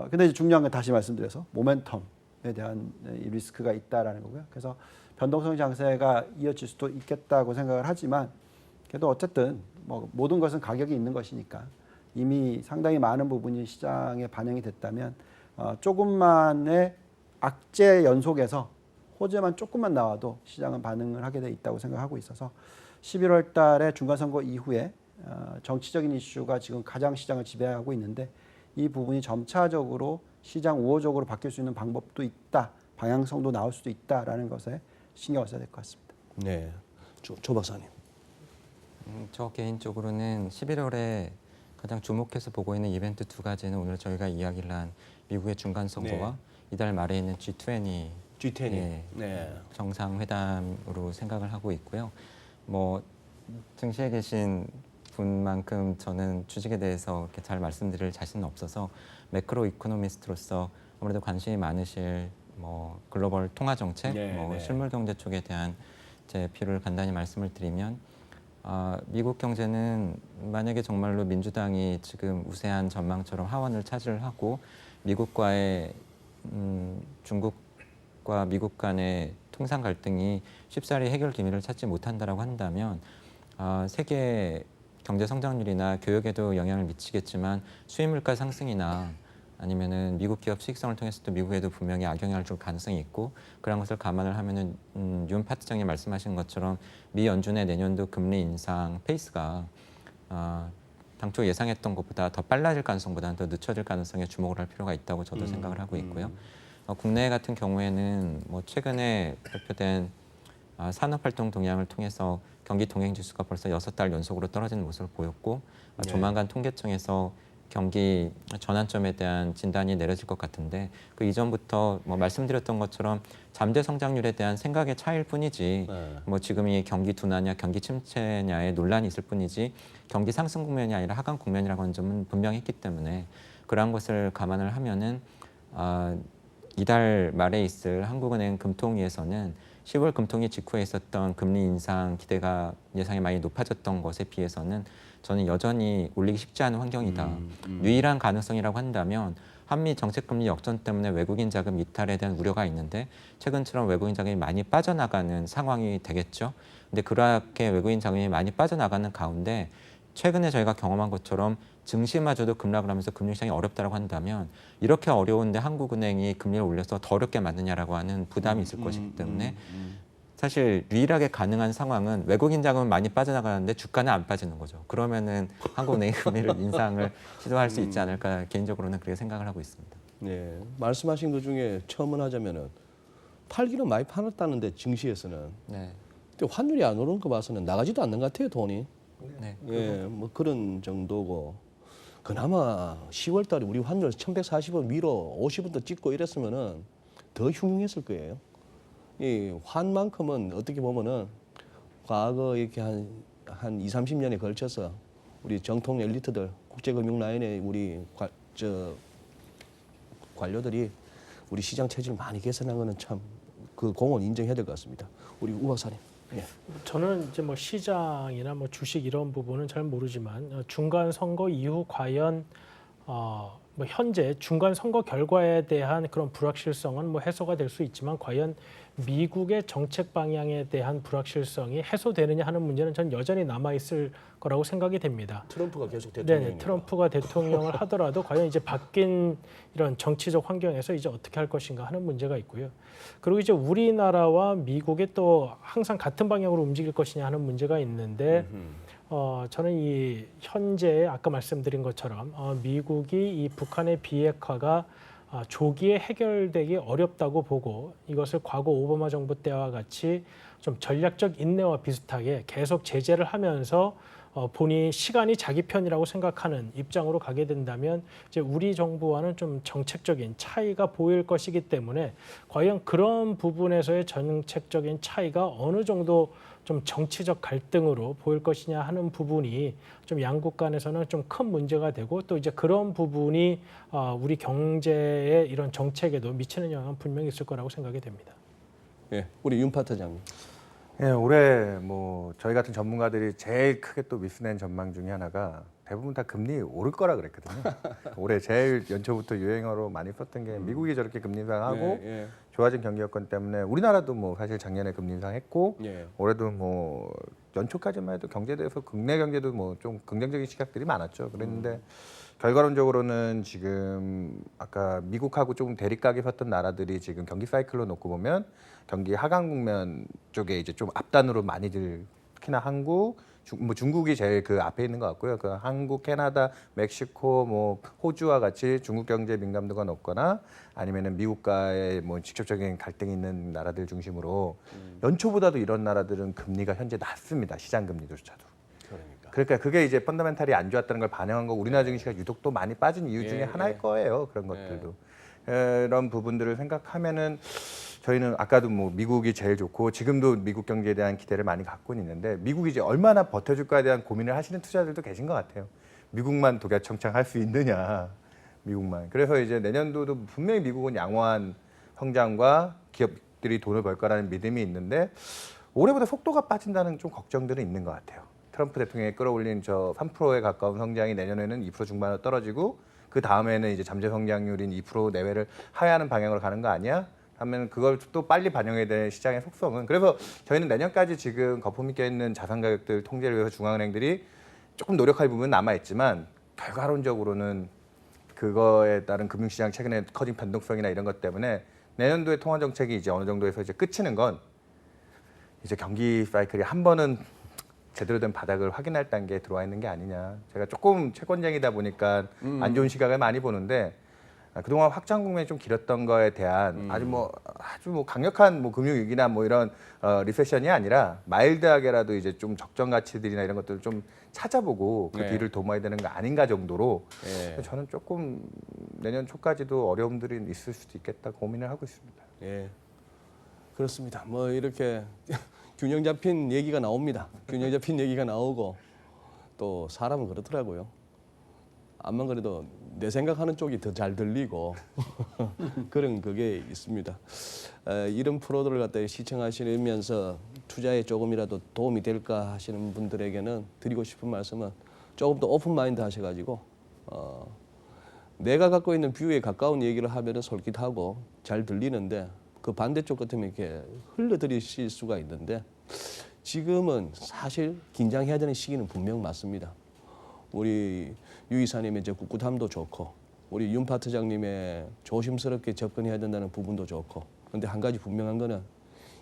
근데 이제 중요한 건 다시 말씀드려서 모멘텀에 대한 이 리스크가 있다라는 거고요. 그래서 변동성 장세가 이어질 수도 있겠다고 생각을 하지만 그래도 어쨌든 뭐 모든 것은 가격이 있는 것이니까 이미 상당히 많은 부분이 시장에 반영이 됐다면 조금만의 악재 연속에서 호재만 조금만 나와도 시장은 반응을 하게 돼 있다고 생각하고 있어서 11월 달에 중간선거 이후에 정치적인 이슈가 지금 가장 시장을 지배하고 있는데 이 부분이 점차적으로 시장 우호적으로 바뀔 수 있는 방법도 있다. 방향성도 나올 수도 있다라는 것에 신경을 써야 될 것 같습니다. 네. 조 박사님. 저 개인적으로는 11월에 가장 주목해서 보고 있는 이벤트 두 가지는 오늘 저희가 이야기를 한 미국의 중간 선거와 네. 이달 말에 있는 G20 예, 네. 정상회담으로 생각을 하고 있고요. 뭐 증시에 계신 분만큼 저는 주식에 대해서 이렇게 잘 말씀드릴 자신은 없어서 매크로 이코노미스트로서 아무래도 관심이 많으실 뭐 글로벌 통화 정책, 네. 실물 경제 쪽에 대한 제 비율을 간단히 말씀을 드리면 미국 경제는 만약에 정말로 민주당이 지금 우세한 전망처럼 하원을 차지를 하고 미국과의 중국과 미국 간의 통상 갈등이 쉽사리 해결 기미를 찾지 못한다라고 한다면 세계 경제 성장률이나 교역에도 영향을 미치겠지만 수입 물가 상승이나 아니면은 미국 기업 수익성을 통해서도 미국에도 분명히 악영향을 줄 가능성이 있고 그런 것을 감안을 하면은 윤 파트장님 말씀하신 것처럼 미 연준의 내년도 금리 인상 페이스가 당초 예상했던 것보다 더 빨라질 가능성보다는 더 늦춰질 가능성에 주목을 할 필요가 있다고 저도 생각을 하고 있고요. 국내 같은 경우에는 뭐 최근에 발표된 산업활동 동향을 통해서 경기 동행지수가 벌써 6달 연속으로 떨어지는 모습을 보였고 조만간 통계청에서 경기 전환점에 대한 진단이 내려질 것 같은데 그 이전부터 뭐 말씀드렸던 것처럼 잠재 성장률에 대한 생각의 차이일 뿐이지 뭐 지금이 경기 둔화냐 경기 침체냐의 논란이 있을 뿐이지 경기 상승 국면이 아니라 하강 국면이라고 하는 점은 분명히 있기 때문에 그러한 것을 감안을 하면은 이달 말에 있을 한국은행 금통위에서는 10월 금통위 직후에 있었던 금리 인상 기대가 예상이 많이 높아졌던 것에 비해서는 저는 여전히 올리기 쉽지 않은 환경이다. 유일한 가능성이라고 한다면 한미 정책금리 역전 때문에 외국인 자금 이탈에 대한 우려가 있는데 최근처럼 외국인 자금이 많이 빠져나가는 상황이 되겠죠. 근데 그렇게 외국인 자금이 많이 빠져나가는 가운데 최근에 저희가 경험한 것처럼 증시마저도 급락을 하면서 금융시장이 어렵다고 한다면 이렇게 어려운데 한국은행이 금리를 올려서 더 어렵게 만드냐라고 하는 부담이 있을 것이기 때문에 사실 유일하게 가능한 상황은 외국인 자금은 많이 빠져나가는데 주가는 안 빠지는 거죠. 그러면은 한국은행이 금리를 인상을 시도할 수 있지 않을까 개인적으로는 그렇게 생각을 하고 있습니다. 네, 말씀하신 것 중에 첨언하자면은 팔기는 많이 팔았다는데 증시에서는 네. 근데 환율이 안 오른 거 봐서는 나가지도 않는 것 같아요 돈이. 네. 예, 뭐 그런 정도고 그나마 10월 달에 우리 환율 1140원 위로 50원도 찍고 이랬으면은 더 흉흉했을 거예요. 이 환만큼은 어떻게 보면은 과거 이렇게 한 2, 30년에 걸쳐서 우리 정통 엘리트들 국제금융 라인의 우리 관료들이 우리 시장 체질을 많이 개선한 거는 참 그 공헌 인정해야 될 것 같습니다. 우리 우 박사님. 예. 저는 이제 뭐 시장이나 뭐 주식 이런 부분은 잘 모르지만 중간 선거 이후 과연 뭐 현재 중간 선거 결과에 대한 그런 불확실성은 뭐 해소가 될 수 있지만 과연 미국의 정책 방향에 대한 불확실성이 해소되느냐 하는 문제는 전 여전히 남아 있을 거라고 생각이 됩니다. 트럼프가 계속 네, 대통령이니까. 트럼프가 대통령을 하더라도 과연 이제 바뀐 이런 정치적 환경에서 이제 어떻게 할 것인가 하는 문제가 있고요. 그리고 이제 우리나라와 미국이 또 항상 같은 방향으로 움직일 것이냐 하는 문제가 있는데 저는 이 현재 아까 말씀드린 것처럼 미국이 이 북한의 비핵화가 조기에 해결되기 어렵다고 보고 이것을 과거 오바마 정부 때와 같이 좀 전략적 인내와 비슷하게 계속 제재를 하면서 본인이 시간이 자기 편이라고 생각하는 입장으로 가게 된다면 이제 우리 정부와는 좀 정책적인 차이가 보일 것이기 때문에 과연 그런 부분에서의 정책적인 차이가 어느 정도 좀 정치적 갈등으로 보일 것이냐 하는 부분이 좀 양국 간에서는 좀 큰 문제가 되고 또 이제 그런 부분이 우리 경제의 이런 정책에도 미치는 영향은 분명히 있을 거라고 생각이 됩니다. 예, 우리 윤 파트장님. 예, 올해 뭐 저희 같은 전문가들이 제일 크게 또 미스낸 전망 중에 하나가 대부분 다 금리 오를 거라 그랬거든요. 올해 제일 연초부터 유행어로 많이 썼던 게 미국이 저렇게 금리 인상하고 예, 좋아진 경기 여건 때문에 우리나라도 뭐 사실 작년에 금리 인상했고 예. 올해도 뭐 연초까지만 해도 경제에 대해서 국내 경제도 뭐 좀 긍정적인 시각들이 많았죠. 그랬는데 결과론적으로는 지금 아까 미국하고 조금 대립각이 섰던 나라들이 지금 경기 사이클로 놓고 보면 경기 하강 국면 쪽에 이제 좀 앞단으로 많이들 특히나 한국, 뭐 중국이 제일 그 앞에 있는 것 같고요. 그 한국, 캐나다, 멕시코, 뭐 호주와 같이 중국 경제 민감도가 높거나 아니면은 미국과의 뭐 직접적인 갈등이 있는 나라들 중심으로 연초보다도 이런 나라들은 금리가 현재 낮습니다. 시장 금리조차도. 그러니까 그게 이제 펀더멘탈이 안 좋았다는 걸 반영한 거 우리나라 증시가 유독 또 많이 빠진 이유 중에 하나일 거예요. 그런 것들도. 그런 부분들을 생각하면은 저희는 아까도 뭐 미국이 제일 좋고 지금도 미국 경제에 대한 기대를 많이 갖고 있는데 미국이 이제 얼마나 버텨줄까에 대한 고민을 하시는 투자들도 계신 것 같아요. 미국만 독야청창할 수 있느냐, 미국만. 그래서 이제 내년도도 분명히 미국은 양호한 성장과 기업들이 돈을 벌 거라는 믿음이 있는데 올해보다 속도가 빠진다는 좀 걱정들은 있는 것 같아요. 트럼프 대통령이 끌어올린 저 3%에 가까운 성장이 내년에는 2% 중반으로 떨어지고 그 다음에는 이제 잠재 성장률인 2% 내외를 하회하는 방향으로 가는 거 아니야? 하면 그걸 또 빨리 반영해야 될 시장의 속성은 그래서 저희는 내년까지 지금 거품 있게 있는 자산 가격들 통제를 위해서 중앙은행들이 조금 노력할 부분은 남아 있지만 결과론적으로는 그거에 따른 금융시장 최근에 커진 변동성이나 이런 것 때문에 내년도의 통화 정책이 이제 어느 정도에서 이제 끝이는 건 이제 경기 사이클이 한 번은 제대로 된 바닥을 확인할 단계에 들어와 있는 게 아니냐. 제가 조금 채권쟁이다 보니까 안 좋은 시각을 많이 보는데 그동안 확장 국면이 좀 길었던 거에 대한 아주 뭐 강력한 뭐 금융 위기나 뭐 이런 리세션이 아니라 마일드하게라도 이제 좀 적정 가치들이나 이런 것들을 좀 찾아보고 그 뒤를 도모해야 되는 거 아닌가 정도로 저는 조금 내년 초까지도 어려움들이 있을 수도 있겠다 고민을 하고 있습니다. 예, 그렇습니다. 뭐 이렇게 균형 잡힌 얘기가 나옵니다. 균형 잡힌 얘기가 나오고 또 사람은 그렇더라고요. 암만 그래도 내 생각하는 쪽이 더 잘 들리고 그런 그게 있습니다. 이런 프로들을 갖다 시청하시면서 투자에 조금이라도 도움이 될까 하시는 분들에게는 드리고 싶은 말씀은 조금 더 오픈 마인드 하셔가지고 내가 갖고 있는 뷰에 가까운 얘기를 하면은 솔깃하고 잘 들리는데 그 반대쪽 같으면 이렇게 흘러들이실 수가 있는데 지금은 사실 긴장해야 되는 시기는 분명 맞습니다. 우리 유 이사님의 이제 꿋꿋함도 좋고 우리 윤 파트장님의 조심스럽게 접근해야 된다는 부분도 좋고 그런데 한 가지 분명한 거는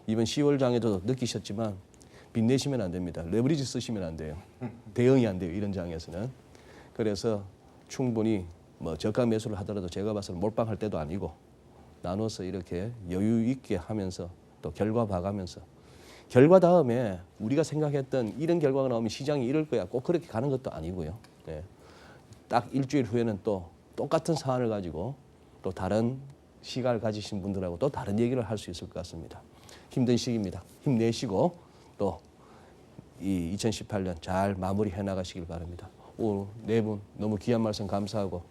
이번 10월 장에도 느끼셨지만 빚내시면 안 됩니다. 레버리지 쓰시면 안 돼요. 대응이 안 돼요. 이런 장에서는. 그래서 충분히 뭐 저가 매수를 하더라도 제가 봐서는 몰빵할 때도 아니고 나눠서 이렇게 여유 있게 하면서 또 결과 봐가면서 결과 다음에 우리가 생각했던 이런 결과가 나오면 시장이 이럴 거야. 꼭 그렇게 가는 것도 아니고요. 네. 딱 일주일 후에는 또 똑같은 사안을 가지고 또 다른 시각을 가지신 분들하고 또 다른 얘기를 할 수 있을 것 같습니다. 힘든 시기입니다. 힘내시고 또 이 2018년 잘 마무리해 나가시길 바랍니다. 오늘 네 분 너무 귀한 말씀 감사하고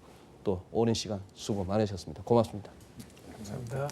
또 오랜 시간 수고 많으셨습니다. 고맙습니다. 감사합니다.